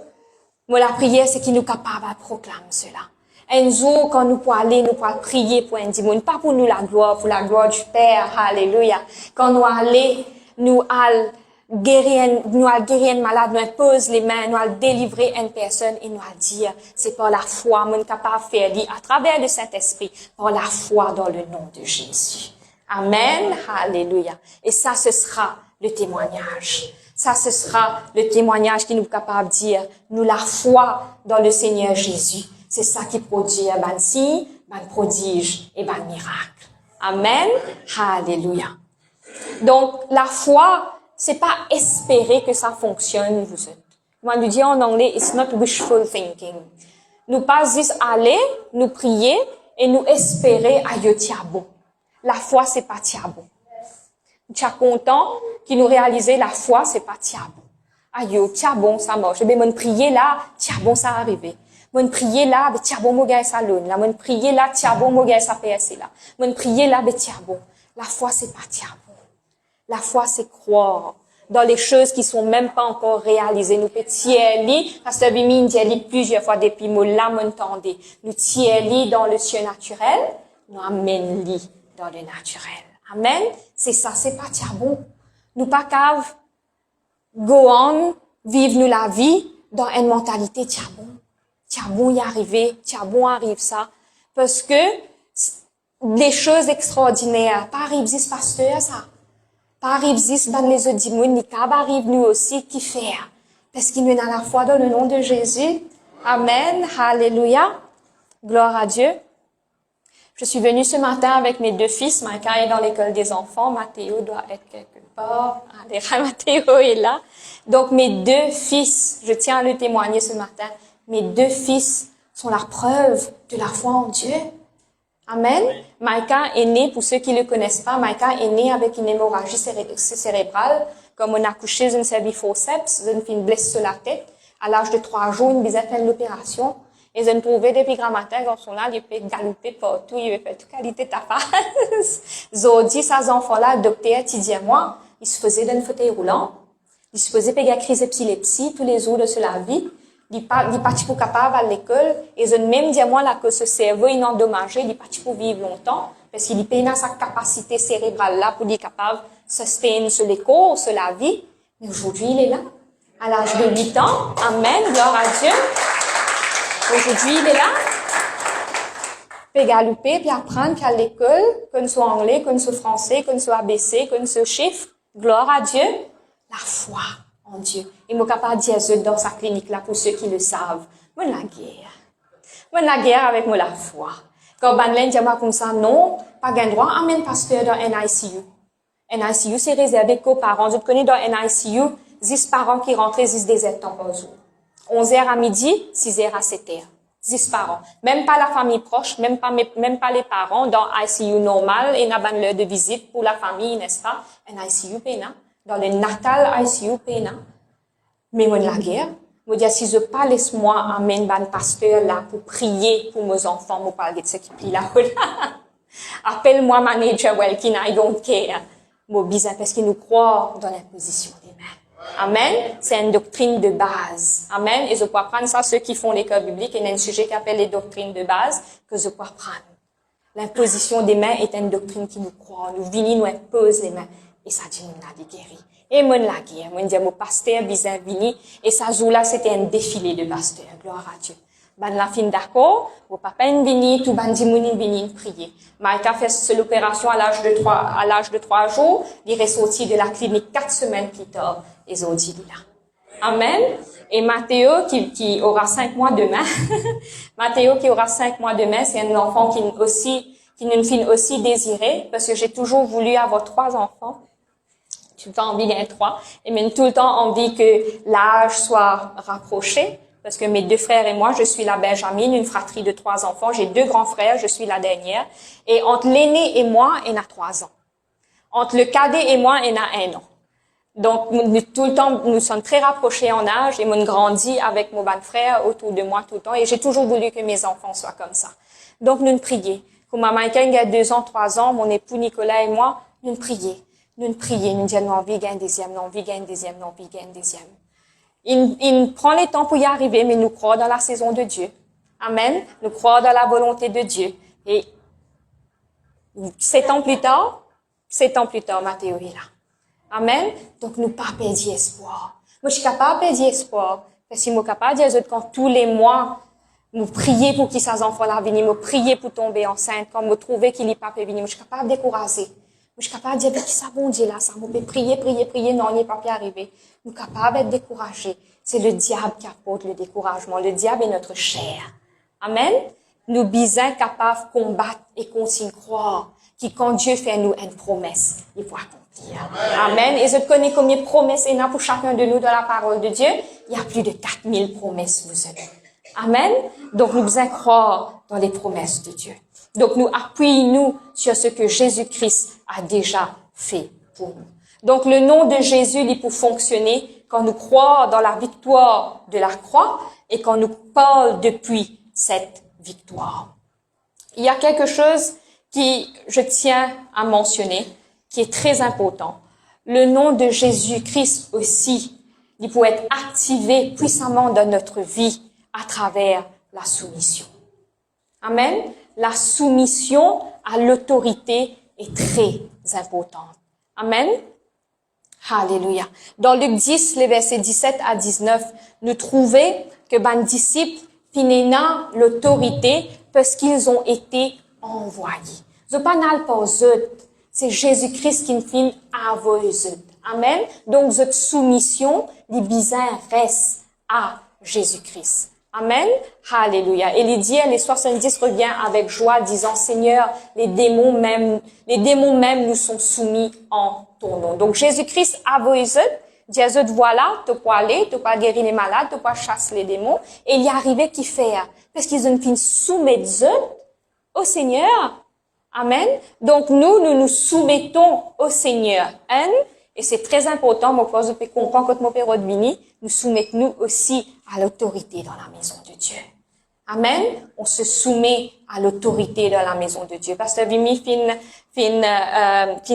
la prière, c'est qu'il nous capable de proclamer cela. Un jour, quand nous pouvons aller, nous pouvons prier pour un démon, pas pour nous la gloire, pour la gloire du Père. Alléluia. Quand nous allons, nous allons guérir un malade, nous allons poser les mains, nous allons délivrer une personne et nous allons dire, c'est par la foi, nous sommes capables de faire à travers le Saint-Esprit, par la foi dans le nom de Jésus. Amen. Alléluia. Et ça, ce sera le témoignage. Ça, ce sera le témoignage qui nous est capable de dire, nous la foi dans le Seigneur Jésus. C'est ça qui produit un signe, un prodige et un miracle. Amen. Alléluia. Donc, la foi, c'est pas espérer que ça fonctionne, vous êtes. Moi, nous dit en anglais, it's not wishful thinking. Nous pas juste aller, nous prier et nous espérer à Dieu bon. La foi, c'est pas bon. Tu es content qu'il nous réalise la foi, c'est pas bon. Aïe, bon, ça marche. Mais mon prier là, bon, ça arrive. Mon prier là, bon, mon gars, ça l'onne. Mon prier là, bon, mon gars, ça PSC là. Mon prier là, bon. La foi, c'est pas bon. La foi, c'est croire dans les choses qui sont même pas encore réalisées. Nous peut tiers-li, parce que Bimine dit plusieurs fois depuis mots là, m'entendez. Nous tiers-li dans le ciel naturel, nous amène-li dans le naturel. Amen. C'est ça, c'est pas bon. Nous pas cave, go on, vivre nous la vie dans une mentalité bon y arriver, bon arrive ça. Parce que les choses extraordinaires, pas arrive juste pasteur ça. Pas arrive juste les autres démons, ni arrive nous aussi qui faire. Parce qu'il nous est à la foi dans le nom de Jésus. Amen. Alléluia. Gloire à Dieu. Je suis venue ce matin avec mes deux fils. Micah est dans l'école des enfants. Mathéo doit être quelque part. Mathéo est là. Donc, mes deux fils, je tiens à le témoigner ce matin, mes deux fils sont la preuve de la foi en Dieu. Amen. Oui. Micah est né, pour ceux qui ne le connaissent pas, Micah est né avec une hémorragie cérébrale. Comme on a couché une cerviforceps, une fait une blessure sur la tête. À l'âge de 3 jours, une bisette fait l'opération. Et je ne trouvais depuis grand matin, quand ils sont là, ils peuvent galoper partout, ils peuvent faire toute qualité de ta face. Ils dit, ces enfants-là, docteur, tu dis à moi, ils se faisaient d'un fauteuil roulant. Ils se faisaient payer crise d'épilepsie tous les jours de la vie. Ils partent pour capable à l'école. Et ils ont même dit à moi, là, que ce cerveau est endommagé, ils partent pour vivre longtemps. Parce qu'il paye dans sa capacité cérébrale là, pour être capable de sustain sur les cours, sur la vie. Mais aujourd'hui, il est là. À l'âge de 8 ans. Amen. Gloire à Dieu. Aujourd'hui, il est là. Il peut galoper, puis apprendre qu'à l'école, qu'on soit anglais, qu'on soit français, qu'on soit ABC, qu'on soit chiffre. Gloire à Dieu. La foi en Dieu. Il m'a capable de dire dans sa clinique là, pour ceux qui le savent. Moi, la guerre. Moi, la guerre avec moi, la foi. Quand Banlen dit moi comme ça, non, pas gain droit, amène pasteur dans NICU. NICU, c'est réservé qu'aux parents. Je connais dans NICU, 10 parents qui rentrent, 10 désertants par jour. 11h à midi, 6h à 7h. 10 parents. Même pas la famille proche, même pas les parents dans ICU normal, et n'a pas l'heure de visite pour la famille, n'est-ce pas? NICU pena. Dans le natal ICU pena. Mais moi, la guerre, moi, dire, si je pas laisse-moi amener un pasteur là pour prier pour mes enfants, moi, parler de ce qui prie là. Appelle-moi manager Welkin, I don't care. Moi, bizarre, parce qu'il nous croit dans l'imposition des mains. Amen. C'est une doctrine de base. Amen. Et je peux apprendre ça, ceux qui font l'école biblique, il y a un sujet qui appelle les doctrines de base, que je peux apprendre. L'imposition des mains est une doctrine qui nous croit. Nous venons, nous impose les mains. Et ça dit, nous l'a guéri. Et moi, la guerre. Moi, je dis, mon pasteur, bizarre, vini. Et ça, jour-là, c'était un défilé de pasteurs. Gloire à Dieu. Ben, la fin d'accord, mon papa est venu, tout ben, dimouni venu prier. Micah fait l'opération à l'âge de 3 jours. Il est ressorti de la clinique 4 semaines plus tard. Et ils ont dit là. Amen. Et Mathéo, qui aura 5 mois demain. Mathéo, qui aura 5 mois demain, c'est un enfant qui nous fait aussi désiré, parce que j'ai toujours voulu avoir 3 enfants. Tout le temps envie d'en 3. Et même tout le temps envie que l'âge soit rapproché. Parce que mes 2 frères et moi, je suis la Benjamine, une fratrie de 3 enfants. J'ai 2 grands frères, je suis la dernière. Et entre l'aîné et moi, il y a 3 ans. Entre le cadet et moi, il y a 1 an. Donc, tout le temps, nous sommes très rapprochés en âge et nous grandis avec mon bon frère autour de moi tout le temps. Et j'ai toujours voulu que mes enfants soient comme ça. Donc, nous prions. Comme ma maman, il y a 2 ans, 3 ans, mon époux Nicolas et moi, nous prions. Nous prions, nous disons, nous envie gain deuxième, nous envie gain deuxième, nous envie gain deuxième. Il prend le temps pour y arriver, mais nous croyons dans la saison de Dieu. Amen. Nous croyons dans la volonté de Dieu. Et 7 ans plus tard, Mathéo est là. Amen. Donc, nous pas perdre espoir. Moi, je suis capable de perdre espoir. Parce que je suis capable de dire quand tous les mois, nous prier pour qu'ils ces enfants-là viennent, nous prier pour tomber enceinte, quand nous trouver qu'il n'est pas venir, je suis capable de décourager. Je suis capable de dire, qui ça bon Dieu là, ça, on peut prier, non, il n'est pas pu arriver. Nous sommes capables d'être découragés. C'est le diable qui apporte le découragement. Le diable est notre chair. Amen. Nous sommes capables de combattre et continuer à croire que quand Dieu fait nous une promesse, il faut accomplir. Amen. Et je connais combien de promesses il y a pour chacun de nous dans la parole de Dieu. Il y a plus de 4000 promesses, vous savez. Amen. Donc, nous devons croire dans les promesses de Dieu. Donc, nous appuyons-nous sur ce que Jésus-Christ a déjà fait pour nous. Donc, le nom de Jésus, il peut fonctionner quand nous croyons dans la victoire de la croix et quand nous parlons depuis cette victoire. Il y a quelque chose qui, je tiens à mentionner, qui est très important. Le nom de Jésus-Christ aussi, il peut être activé puissamment dans notre vie à travers la soumission. Amen. La soumission à l'autorité est très importante. Amen. Alléluia. Dans Luc 10, les versets 17 à 19, nous trouvons que les disciples pinena l'autorité parce qu'ils ont été envoyés. Ce n'est pas pas eux, c'est Jésus-Christ qui nous fait envoyer eux. Amen. Donc, cette soumission, les bizarres restent à Jésus-Christ. Amen. Alléluia. Et Lydie, les 70 revient avec joie, disant, Seigneur, les démons même nous sont soumis en ton nom. Donc, Jésus-Christ a voulu Jésus, voilà, tu peux aller, tu peux guérir les malades, tu peux chasser les démons. Et il y arrivé qui fait, parce qu'ils ont une soumettre au Seigneur. Amen. Donc, nous nous soumettons au Seigneur. Hein? Et c'est très important, mon père, je peux comprendre quand mon père Vini, nous soumettons aussi à l'autorité dans la maison de Dieu. Amen. On se soumet à l'autorité dans la maison de Dieu. Pasteur Vimy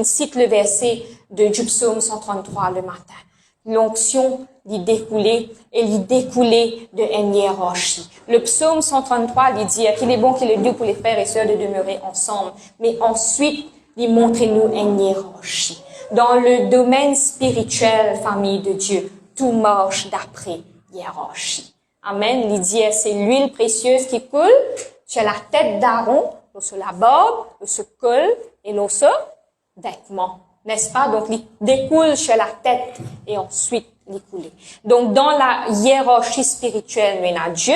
cite le verset du psaume 133 le matin. L'onction l'y découlait et l'y découlait de hiérarchie. Le psaume 133 lui dit qu'il est bon qu'il est dû pour les frères et sœurs de demeurer ensemble. Mais ensuite, il montre-nous une hiérarchie. Dans le domaine spirituel, famille de Dieu, tout marche d'après hiérarchie. Amen. Il dit, c'est l'huile précieuse qui coule sur la tête d'Aaron, sur la barbe, sur le col et sur vêtements. N'est-ce pas? Donc, il découle sur la tête et ensuite il coule. Donc, dans la hiérarchie spirituelle, nous avons Dieu,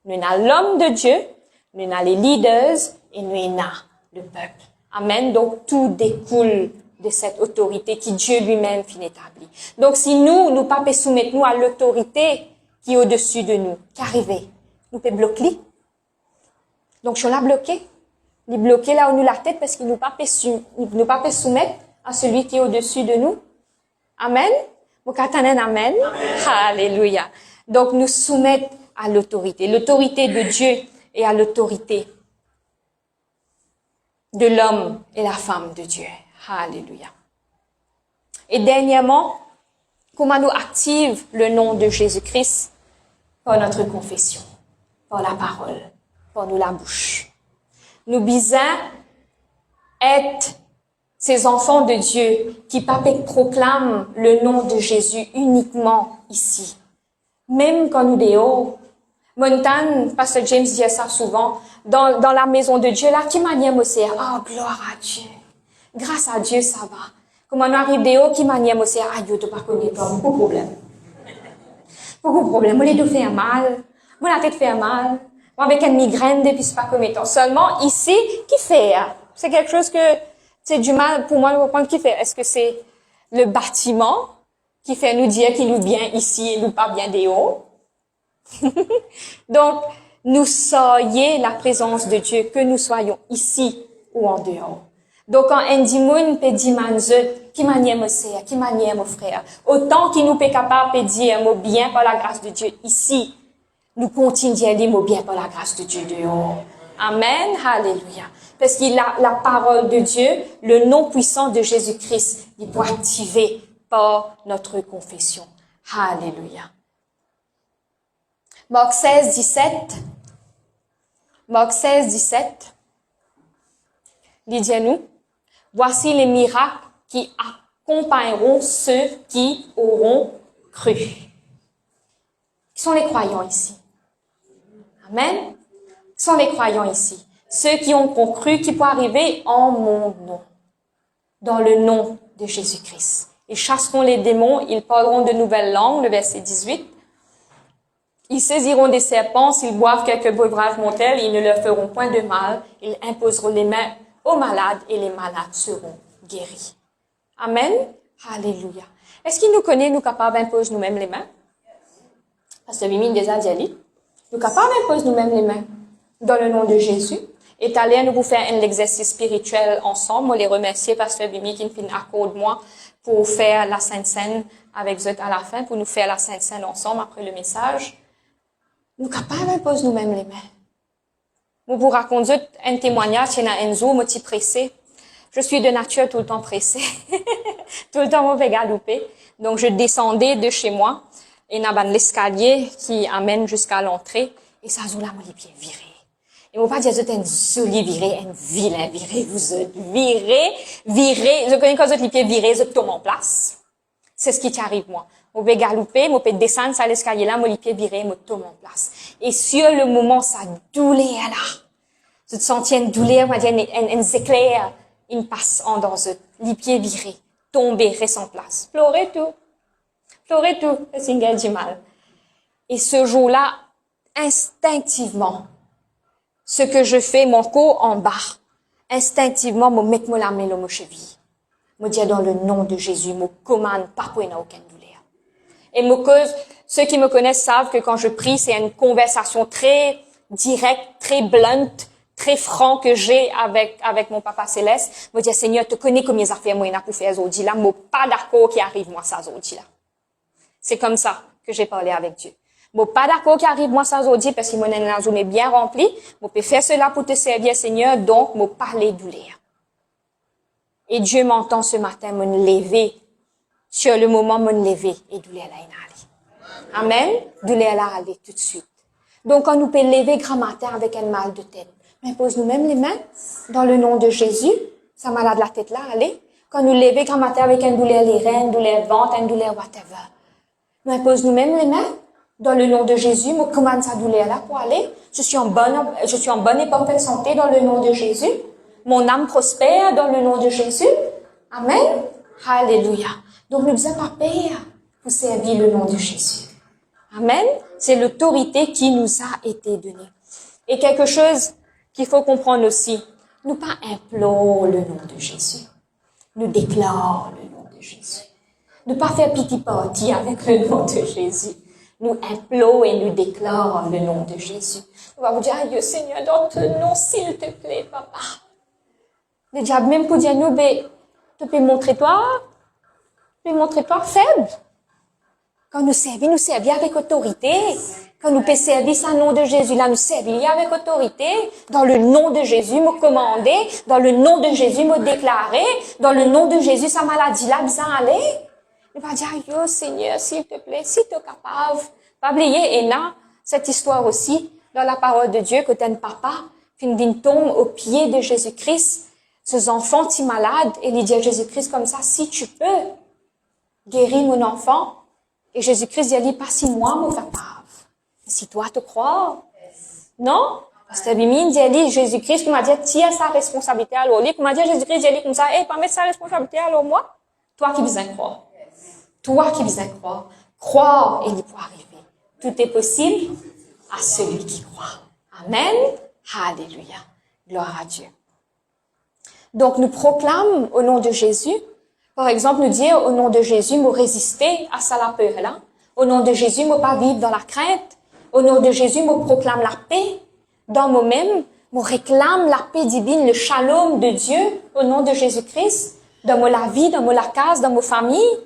nous avons l'homme de Dieu, nous avons les leaders et nous avons le peuple. Amen. Donc, tout découle de cette autorité qui Dieu lui-même finit établie. Donc, si nous pas soumettre nous à l'autorité qui est au-dessus de nous, qu'arriver? Nous peut bloquer. Donc, je l'ai bloqué. Il est bloqué là où nous la tête parce qu'il nous pas peut soumettre à celui qui est au-dessus de nous. Amen. Vous attendez amen. Alléluia. Donc, nous soumettre à l'autorité. L'autorité de Dieu et à l'autorité de l'homme et la femme de Dieu. Alléluia. Et dernièrement, comment nous active le nom de Jésus-Christ? Par notre confession, par la parole, par nous la bouche. Nous bisons être ces enfants de Dieu qui proclament le nom de Jésus uniquement ici. Même quand nous dehors. Montagne, Pasteur James dit ça souvent, dans la maison de Dieu, là, qui manière me sert? Oh, gloire à Dieu. Grâce à Dieu, ça va. Comment on arrive dehors, qui manière me sert? Ah, Dieu, tu pas connaître, beaucoup de problèmes. Beaucoup de problèmes. Moi, les deux fait mal. Moi, la tête fait mal. Moi, avec une migraine, depuis c'est pas comme étant. Seulement, ici, qui fait? C'est quelque chose que, c'est du mal pour moi de comprendre qui fait. Est-ce que c'est le bâtiment qui fait nous dire qu'il est bien ici et nous pas bien dehors? Donc, nous soyons la présence de Dieu, que nous soyons ici ou en dehors. Donc, quand Andy Moon peut dire qui manière mon sœur, qui manière mon frère, autant qu'il nous peut capable de dire mot bien par la grâce de Dieu ici, nous continuons à dire mot bien par la grâce de Dieu dehors. Amen, alléluia. Parce qu'il a la parole de Dieu, le nom puissant de Jésus-Christ, il peut activer par notre confession. Alléluia. Marc 16, 17. Marc 16, 17. Il dit à nous, voici les miracles qui accompagneront ceux qui auront cru. Qui sont les croyants ici? Amen. Qui sont les croyants ici? Ceux qui ont cru, qui peuvent arriver en mon nom. Dans le nom de Jésus-Christ. Ils chasseront les démons, ils parleront de nouvelles langues, le verset 18. Ils saisiront des serpents, s'ils boivent quelques beuvrage mortel, ils ne leur feront point de mal. Ils imposeront les mains aux malades et les malades seront guéris. Amen. Alléluia. Est-ce qu'il nous connaît, nous capables d'imposer nous-mêmes les mains? Parce que Mimine déjà dit, nous capables d'imposer nous-mêmes les mains. Dans le nom de Jésus. Et allez, nous vous faire un exercice spirituel ensemble. Moi, les remercier, Pasteur Bimi, qui nous accorde moi pour faire la Sainte Seine avec vous à la fin, pour nous faire la Sainte Seine ensemble après le message. Nous capables d'imposer nous-mêmes les mains. Moi, vous raconter un témoignage, c'est un Enzo, moi, pressé. Je suis de nature tout le temps pressée. Tout le temps, mauvais galouper. Donc, je descendais de chez moi, et il y a l'escalier qui amène jusqu'à l'entrée, et ça, là, moi, les pieds virés. Et mon père dit, vous êtes un joli viré, un vilain viré, vous êtes viré. Je connais quand vous êtes les pieds virés, vous tombe en place. C'est ce qui t'arrive, moi. Moi, je vais galouper, moi, je vais descendre sur l'escalier là, moi, les pieds virés, moi, tombe en place. Et sur le moment, ça doulait, là. Je te sentais une douleur, moi, un éclair, il passe en dans les pieds virés, tomber, reste en place. Pleurer tout. C'est une gueule du mal. Et ce jour-là, instinctivement, ce que je fais, mon cou en bas, instinctivement, me mettre la main dans mon cheville. Me dire dans le nom de Jésus, me commande pas pour aucune douleur. Et me cause, ceux qui me connaissent savent que quand je prie, c'est une conversation très directe, très blunt, très franc que j'ai avec mon papa céleste. Me dire, Seigneur, tu connais combien ça fait moi pour faire aujourd'hui là, moi pas d'accord qui arrive moi ça aujourd'hui là. C'est comme ça que j'ai parlé avec Dieu. Moi pas d'accord qui arrive moi ça aujourd'hui parce que mon journée est bien remplie. Moi peux faire cela pour te servir Seigneur, donc moi parler douleur. Et Dieu m'entend ce matin me lever sur le moment me lever et douleur là aller. Amen. Douleur là aller tout de suite. Donc quand nous peut lever grand matin avec un mal de tête, mais pose nous-mêmes les mains dans le nom de Jésus. Ça malade la tête là, allez. Quand nous lever grand matin avec une douleur les reins, une douleur ventre, une douleur whatever. Mais pose nous-mêmes les mains dans le nom de Jésus. Moi commande sa douleur là pour aller. Je suis en bonne et parfaite santé dans le nom de Jésus. Mon âme prospère dans le nom de Jésus. Amen. Alléluia. Donc nous sommes pas père pour servir le nom de Jésus. Amen. C'est l'autorité qui nous a été donnée. Et quelque chose qu'il faut comprendre aussi, nous pas implorons le nom de Jésus. Nous déclarons le nom de Jésus. Nous pas faire petit parti avec le nom de Jésus. Nous implorons et nous déclarons le nom de Jésus. On va vous dire, Dieu Seigneur, dans ton nom, s'il te plaît, papa. Le diable, même pour dire, nous, tu peux montrer toi faible. Quand nous servons avec autorité. Quand nous pouvons servir sans nom de Jésus, là, nous servons avec autorité. Dans le nom de Jésus, me commander. Dans le nom de Jésus, me déclarer. Dans le nom de Jésus, sa maladie là, besoin aller. Il va dire, yo, Seigneur, s'il te plaît, si tu es capable. Pas oublier, et là, cette histoire aussi, dans la parole de Dieu, que t'as un papa, qui tombe au pied de Jésus-Christ, ces enfants si malades, et il dit à Jésus-Christ comme ça, si tu peux guérir mon enfant, et Jésus-Christ dit, pas si moi, mon capable. Si toi te crois. Non? Parce que la Bible dit, Jésus-Christ, qui m'a dit, tiens sa responsabilité alors. Lui, qui m'a dit, Jésus-Christ, dit comme ça, pas mettre sa responsabilité alors moi. Toi qui besoin croire. Toi qui besoin croire. Croire et il peut arriver. Tout est possible à celui qui croit. Amen. Alléluia. Gloire à Dieu. Donc, nous proclamons au nom de Jésus. Par exemple, nous dire au nom de Jésus, nous résister à ça la peur là. Au nom de Jésus, nous pas vivre dans la crainte. Au nom de Jésus, nous proclame la paix dans nous-mêmes. Nous réclame la paix divine, le shalom de Dieu au nom de Jésus-Christ. Dans la vie, dans la case, dans nos familles.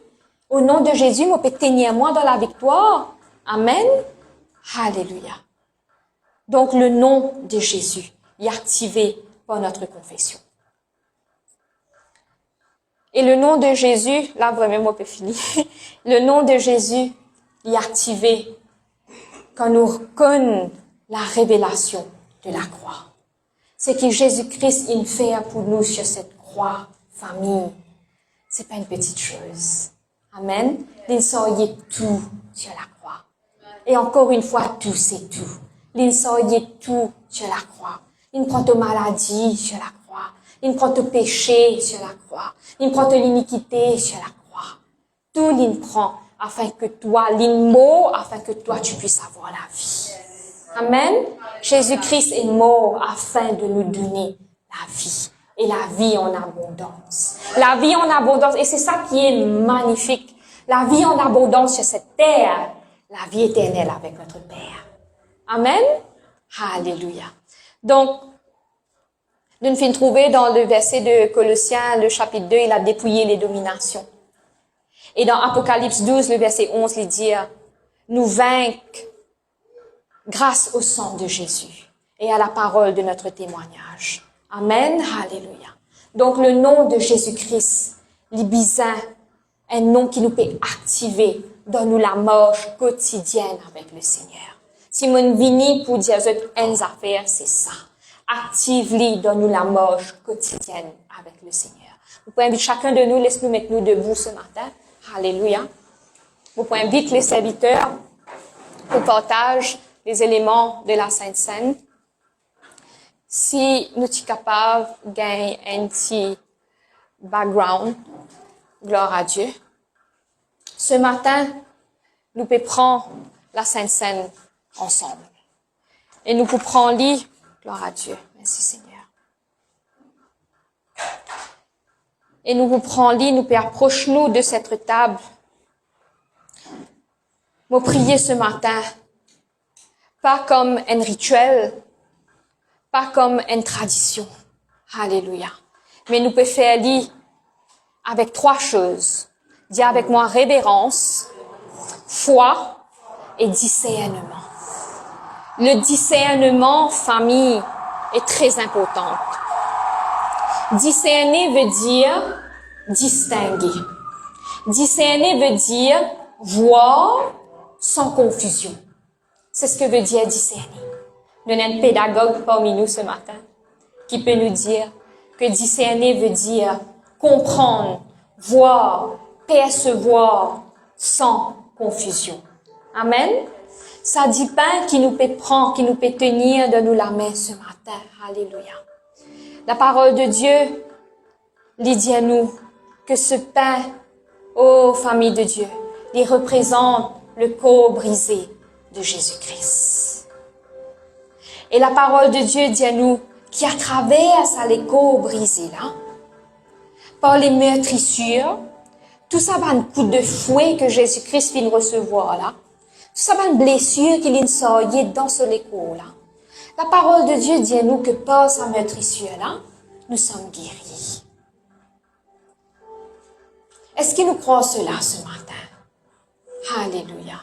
Au nom de Jésus, nous peut tenir moi dans la victoire. Amen. Alléluia. Donc, le nom de Jésus est activé par notre confession. Et le nom de Jésus, là vraiment, moi, peut finir. Le nom de Jésus est activé quand nous reconnaissons la révélation de la croix. C'est que Jésus-Christ, il fait pour nous sur cette croix, famille. C'est pas une petite chose. Amen. Il s'envoie tout sur la croix. Et encore une fois, tout, c'est tout. Il s'envoie tout sur la croix. Il prend ta maladie sur la croix. Il prend ton péché sur la croix. Il prend ton iniquité sur la croix. Tout il prend afin que toi, il mort afin que toi, tu puisses avoir la vie. Amen. Jésus-Christ est mort afin de nous donner la vie. Et la vie en abondance. La vie en abondance. Et c'est ça qui est magnifique. La vie en abondance sur cette terre. La vie éternelle avec notre Père. Amen. Alléluia. Donc, nous finissons trouver dans le verset de Colossiens, le chapitre 2, il a dépouillé les dominations. Et dans Apocalypse 12, le verset 11, il dit, nous vaincre grâce au sang de Jésus et à la parole de notre témoignage. Amen. Alléluia. Donc, le nom de Jésus-Christ, l'Ibizin, un nom qui nous peut activer dans nous la marche quotidienne avec le Seigneur. Si mon vini pour dire une affaire, c'est ça. Active-les, donne-nous la marche quotidienne avec le Seigneur. Vous pouvez inviter chacun de nous, laisse-nous mettre nous debout ce matin. Alléluia. Vous pouvez inviter les serviteurs au partage les éléments de la Sainte Seine. Si nous sommes capables de gagner un petit background, gloire à Dieu. Ce matin, nous pouvons prendre la Sainte Seine ensemble. Et nous pour prendre lit. Gloire à Dieu. Merci Seigneur. Et nous vous prendre lit, nous peut approcher-nous de cette table. Moi prier ce matin. Pas comme un rituel. Pas comme une tradition. Alléluia. Mais nous pouvons faire lit avec 3 choses. Dis avec moi révérence, foi et discernement. Le discernement, famille, est très important. Discerner veut dire distinguer. Discerner veut dire voir sans confusion. C'est ce que veut dire discerner. Nous avons un pédagogue parmi nous ce matin qui peut nous dire que discerner veut dire comprendre, voir, percevoir sans confusion. Amen. Ça dit pas qui nous peut prendre, qui nous peut tenir de nous la main ce matin. Alléluia. La parole de Dieu, il dit à nous que ce pain, ô famille de Dieu, il représente le corps brisé de Jésus-Christ. Et la parole de Dieu dit à nous qu'à travers les corps brisés là, par les meurtrissures, tout ça va un coup de fouet que Jésus-Christ vient recevoir là, tout ça va une blessure qu'il a sorti dans ce corps là. La parole de Dieu dit à nous que par sa meurtrissure là, nous sommes guéris. Est-ce qu'il nous croit cela ce matin? Alléluia.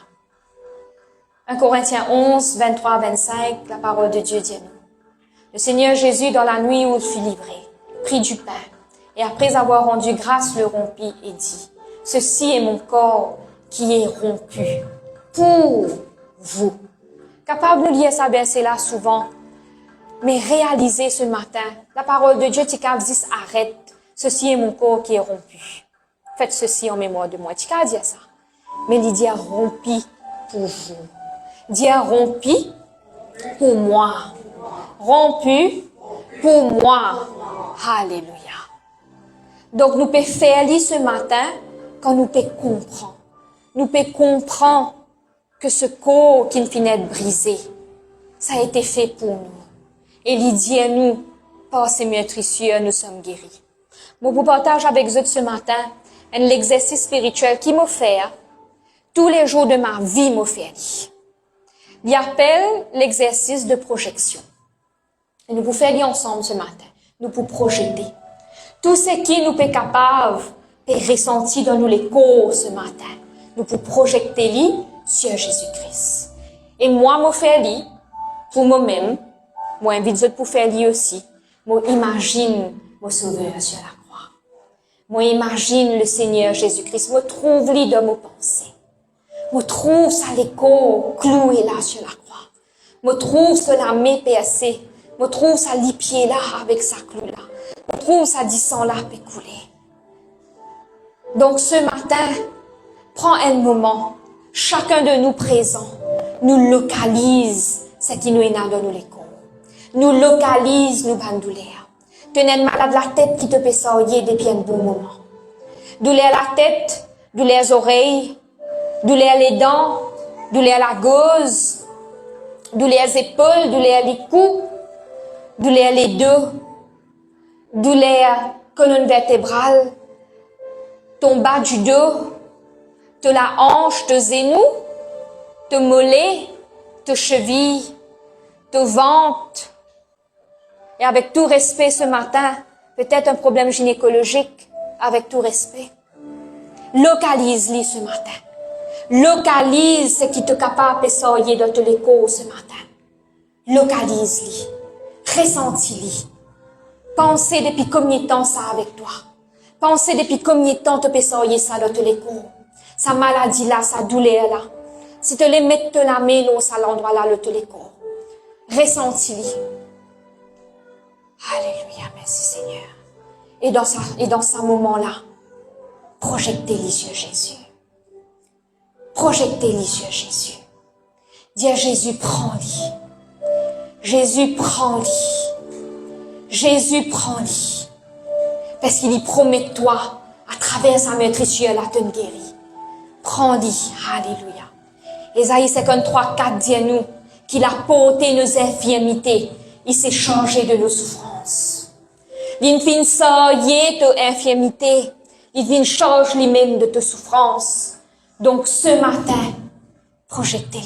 1 Corinthiens 11, 23, 25, la parole de Dieu dit à nous. Le Seigneur Jésus, dans la nuit où il fut livré, prit du pain, et après avoir rendu grâce, le rompit et dit, « Ceci est mon corps qui est rompu pour vous. » Capable de lire ça verset là souvent, mais réalisez ce matin, la parole de Dieu, tu dit, arrête, ceci est mon corps qui est rompu. Faites ceci en mémoire de moi. Tu as dit ça. Mais il dit rompi pour vous. Dit rompi pour moi. Rompu pour moi. Alléluia. Donc, nous pouvons faire lire ce matin quand nous pouvons comprendre. Nous pouvons comprendre que ce corps qui finit de briser, ça a été fait pour nous. Et il dit à nous, par ces meurtrissures, nous sommes guéris. Moi, vous partage avec vous ce matin un exercice spirituel qui m'a fait tous les jours de ma vie m'a fait. Il appelle l'exercice de projection. Et nous vous faisons ensemble ce matin. Nous pouvons projeter. Tout ce qui nous est capable de ressentir dans nous les corps ce matin. Nous pouvons projeter lui sur Jésus-Christ. Et moi, je fais lui pour moi-même. Moi, invite pour faire lui aussi. Moi, imagine mon Sauveur sur la croix. Moi, imagine le Seigneur Jésus-Christ. Moi, trouve lui dans mes pensées. Moi, trouve ça les corps cloués là sur la croix. Moi, trouve cela main percée. Moi, trouve ça les pieds là avec sa clou là. Moi, trouve ça 10 sang là pécoulé. Donc, ce matin, prends un moment. Chacun de nous présents, nous localise ce qui nous est dans nous les corps. Nous localise nos bonnes douleurs. Tenez une malade la tête qui te peut sortir depuis un bon moment. Douleur la tête, douleur les oreilles, douleur les dents, douleur la gauze, douleur les épaules, douleur les coups, douleur les dos, douleur colonne vertébrale, ton bas du dos, de la hanche, de genou, de mollet, de cheville, de ventre. Et avec tout respect ce matin, peut-être un problème gynécologique, avec tout respect. Localise-les ce matin. Localise ce qui te capable de sortir de tous les corps ce matin. Localise-les. Ressentis-les. Pensez depuis combien de temps ça avec toi. Pensez depuis combien de temps tu peux sortir ça de tous les corps. Sa maladie là, sa douleur là. Si tu les mets de la main là, à l'endroit là, de tous les corps. Ressentis-les. Alléluia, merci Seigneur. Et dans ce moment-là, projectez-les sur Jésus. Projectez-les sur Jésus. Dis à Jésus, prends-les. Jésus, prends-les. Jésus, prends-les. Parce qu'il y promet toi, à travers sa meurtrissure, la te guérit. Prends-les. Alléluia. Ésaïe 53, 4 dit à nous, qu'il a porté nos infirmités, il s'est chargé de nos souffrances. Il vient soigner tes infirmités, il vient charger lui-même de tes souffrances. Donc ce matin, projette-les.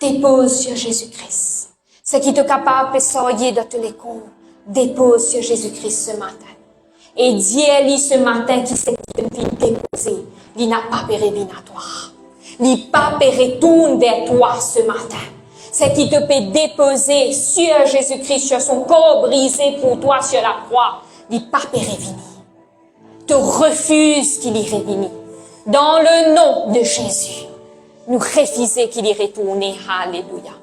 Dépose sur Jésus-Christ. Ce qui est capable de soigner de tous les corps, dépose sur Jésus-Christ ce matin. Et dis-lui ce matin qui s'est déposé, il n'a pas pérévinatoire. Il n'a pas retourne vers toi ce matin. C'est qui te peut déposer sur Jésus-Christ, sur son corps brisé pour toi sur la croix. Il n'a pas pérévini. Te refuse qu'il y révini. Dans le nom de Jésus, nous refusons qu'il y retourne. Alléluia.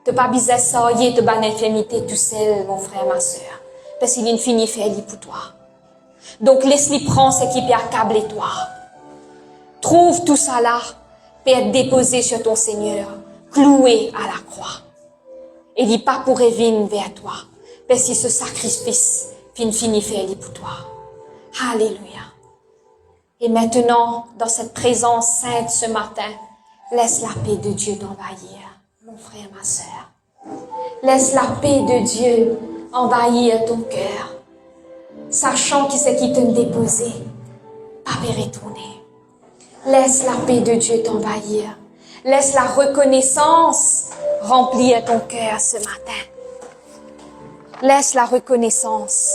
Tu pas besoin de soigner de bonne infirmité tout seul, mon frère, ma soeur. Parce qu'il y a une finie faire pour toi. Donc, laisse-lui prendre ce qui peut accabler toi. Trouve tout ça là, peut être déposé sur ton Seigneur, cloué à la croix. Et dit pas pour revenir vers toi. Parce que ce sacrifice, puis une finie faire pour toi. Alléluia. Et maintenant, dans cette présence sainte ce matin, laisse la paix de Dieu t'envahir, mon frère, ma sœur. Laisse la paix de Dieu envahir ton cœur, sachant que c'est qui t'a déposé, pas retourner. Laisse la paix de Dieu t'envahir. Laisse la reconnaissance remplir ton cœur ce matin. Laisse la reconnaissance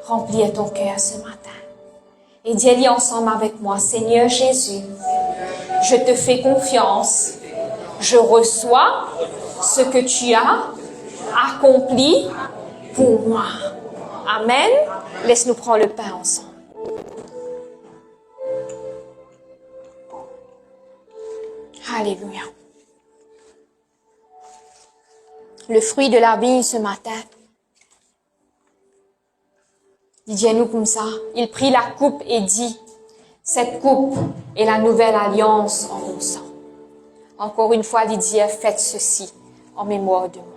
remplir ton cœur ce matin. Et dis-le ensemble avec moi, Seigneur Jésus, je te fais confiance. Je reçois ce que tu as accompli pour moi. Amen. Laisse-nous prendre le pain ensemble. Alléluia. Le fruit de la vigne ce matin, il dit à nous comme ça, il prit la coupe et dit, cette coupe est la nouvelle alliance en mon sang. Encore une fois, il dit, faites ceci en mémoire de moi.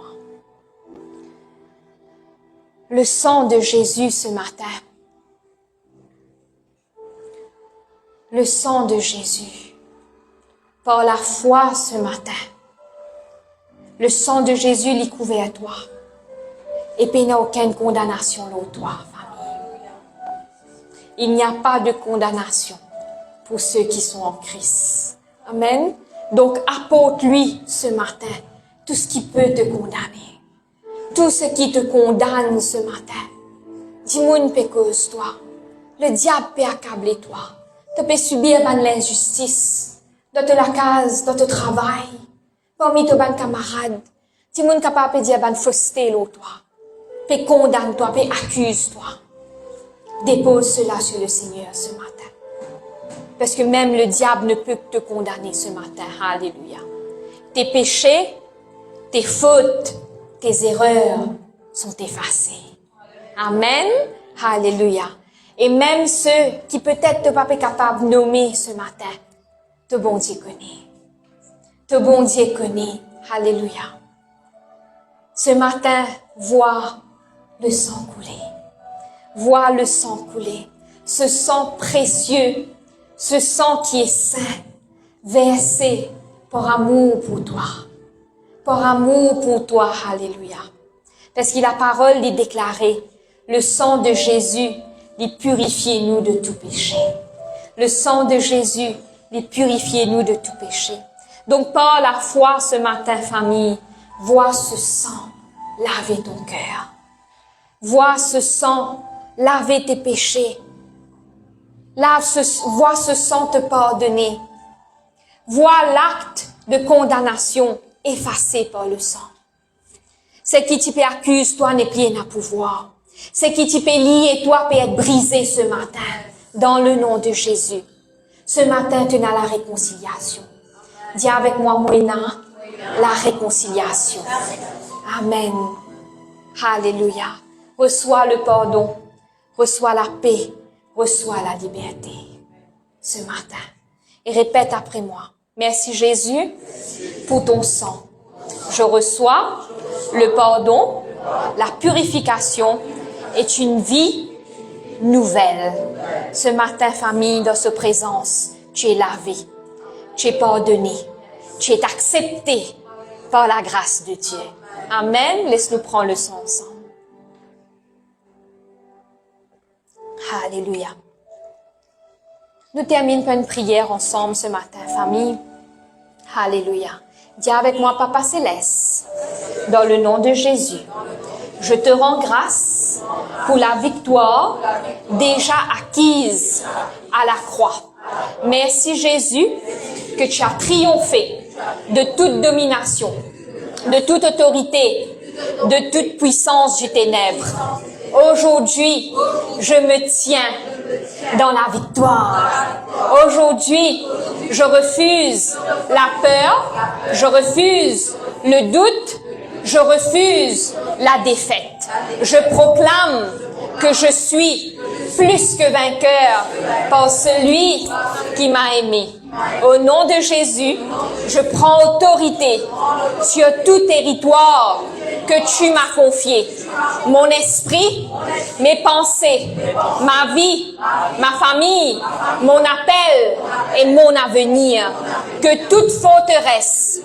Le sang de Jésus ce matin. Le sang de Jésus. Par la foi ce matin. Le sang de Jésus l'y couvert à toi. Et puis il n'y a aucune condamnation là toi, famille. Il n'y a pas de condamnation pour ceux qui sont en Christ. Amen. Donc apporte-lui ce matin tout ce qui peut te condamner. Tout ce qui te condamne ce matin. Dis-moi une pécose, toi. Le diable peut accabler toi. Tu peux subir l'injustice. Dans la case, dans ton travail. Parmi tes camarades. Dis-moi capable de dire fausseté là, toi. Peut condamne toi, peut accuse toi. Dépose cela sur le Seigneur ce matin. Parce que même le diable ne peut te condamner ce matin. Alléluia. Tes péchés, tes fautes, tes erreurs sont effacées. Amen. Alléluia. Et même ceux qui peut-être ne sont pas capables de nommer ce matin, te bon Dieu connaît. Te bon Dieu connaît. Alléluia. Ce matin, vois le sang couler. Vois le sang couler. Ce sang précieux, ce sang qui est saint, versé par amour pour toi. Par amour pour toi. Alléluia. Parce que la parole est déclarée. Le sang de Jésus, il purifie nous de tout péché. Le sang de Jésus, il purifie nous de tout péché. Donc, par la foi ce matin, famille, vois ce sang laver ton cœur. Vois ce sang laver tes péchés. Vois ce sang te pardonner. Vois l'acte de condamnation effacé par le sang. Ce qui t'y peut accuse, toi, n'est plus à pouvoir. Ce qui t'y peut lier, toi, peut être brisé ce matin, dans le nom de Jésus. Ce matin, tu as la réconciliation. Dis avec moi, Moïna, la réconciliation. Amen. Alléluia. Reçois le pardon, reçois la paix, reçois la liberté ce matin. Et répète après moi. Merci Jésus pour ton sang. Je reçois le pardon, la purification est une vie nouvelle. Ce matin, famille, dans ce présence, tu es lavé, tu es pardonné, tu es accepté par la grâce de Dieu. Amen. Laisse-nous prendre le son ensemble. Alléluia. Nous terminons par une prière ensemble ce matin, famille. Alléluia. Dis avec moi, Papa Céleste, dans le nom de Jésus, je te rends grâce pour la victoire déjà acquise à la croix. Merci Jésus que tu as triomphé de toute domination, de toute autorité, de toute puissance du ténèbre. Aujourd'hui, je me tiens dans la victoire. Aujourd'hui, je refuse la peur, je refuse le doute, je refuse la défaite. Je proclame que je suis plus que vainqueur par celui qui m'a aimé. Au nom de Jésus, je prends autorité sur tout territoire que tu m'as confié. Mon esprit, mes pensées, ma vie, ma famille, mon appel et mon avenir. Que toute forteresse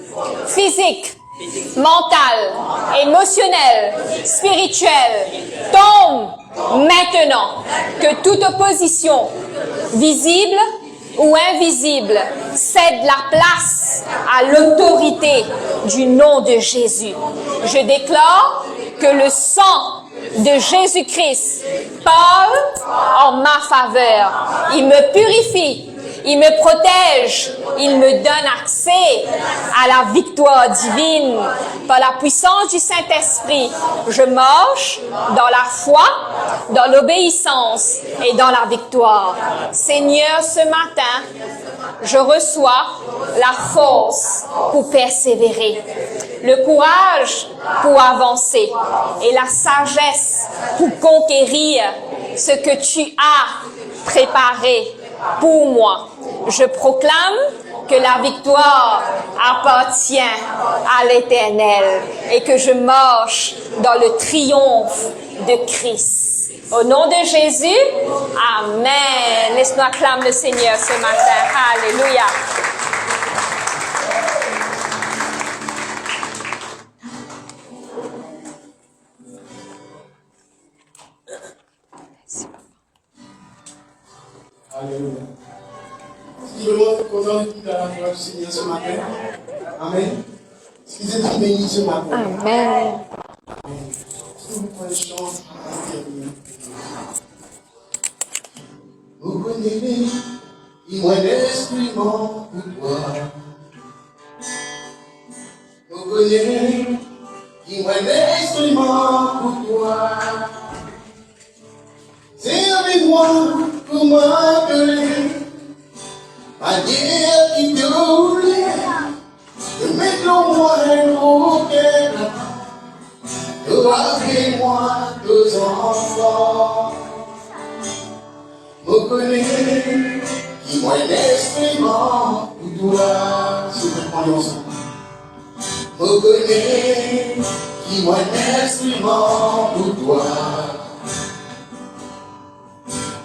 physique, mentale, émotionnelle, spirituelle tombe maintenant. Que toute opposition visible ou invisible cède la place à l'autorité du nom de Jésus. Je déclare que le sang de Jésus-Christ parle en ma faveur. Il me purifie, il me protège, il me donne accès à la victoire divine. Par la puissance du Saint-Esprit, je marche dans la foi, dans l'obéissance et dans la victoire. Seigneur, ce matin, je reçois la force pour persévérer, le courage pour avancer et la sagesse pour conquérir ce que tu as préparé pour moi. Je proclame que la victoire appartient à l'Éternel et que je marche dans le triomphe de Christ. Au nom de Jésus, Amen. Laisse-nous acclamer le Seigneur ce matin. Alléluia. Alléluia. Si le monde est content de la gloire du Seigneur ce matin. Amen. Si vous êtes bénis ce matin. Amen. Si vous prenez chance, vous connaissez, il m'a l'instrument pour toi. Vous connaissez, il m'a l'instrument pour toi. C'est avec moi pour m'appeler, à dire qu'il te voulait, de mettre le moyen au cœur, de rappeler moi deux enfants. Vous connaissez, qui moi l'instrument pour toi. S'il vous plaît, prenez ensemble. Vous connaissez, qui moi l'instrument pour toi.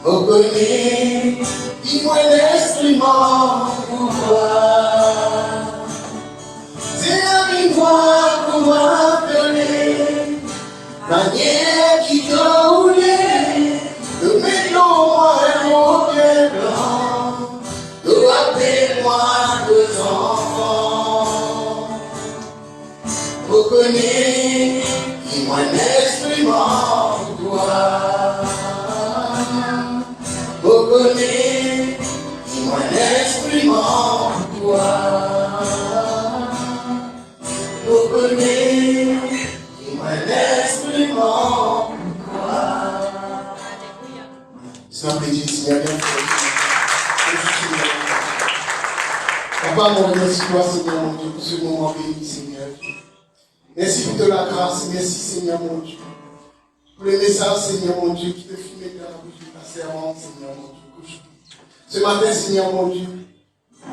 Vous connaissez, dis-moi l'instrument pour toi. C'est avec moi pour m'appeler, manière qui t'a voulu, de mettre l'eau au cœur blanc, de rappeler moi deux enfants. Vous connaissez, dis-moi l'instrument pour toi. Vous connaissez, dis-moi l'instrument pour toi. Vous connaissez, dis-moi l'instrument pour toi. Seigneur, béni, Seigneur, bien fait. Papa, mon remercie toi, Seigneur, mon Dieu, pour ce moment béni, Seigneur. Merci pour de la grâce, merci, Seigneur, mon Dieu. Pour les messages, Seigneur, mon Dieu, qui te fumait dans la bouche de ta servante, Seigneur, mon Dieu. Ce matin, Seigneur, mon Dieu,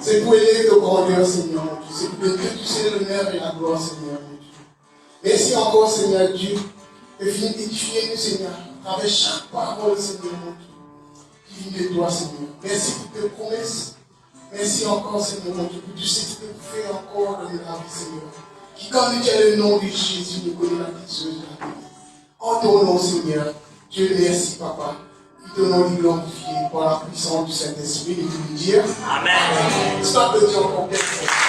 c'est pour élever ton grandeur, Seigneur, mon Dieu. C'est pour que tu sais l'honneur et la gloire, Seigneur, mon Dieu. Merci encore, Seigneur Dieu, de finir d'édifier nous, Seigneur, à travers chaque parole, Seigneur, mon Dieu, qui vient de toi, Seigneur. Merci pour tes promesses. Merci encore, Seigneur, mon Dieu, pour tout ce que tu peux faire encore dans la vie, Seigneur. qui, comme tu as le nom de Jésus, nous connaît la petite chose de la vie. En ton nom, Seigneur, Dieu merci, Papa. Que ton nom est glorifié par la puissance du Saint-Esprit, et de lui dire Amen. Sois béni encore.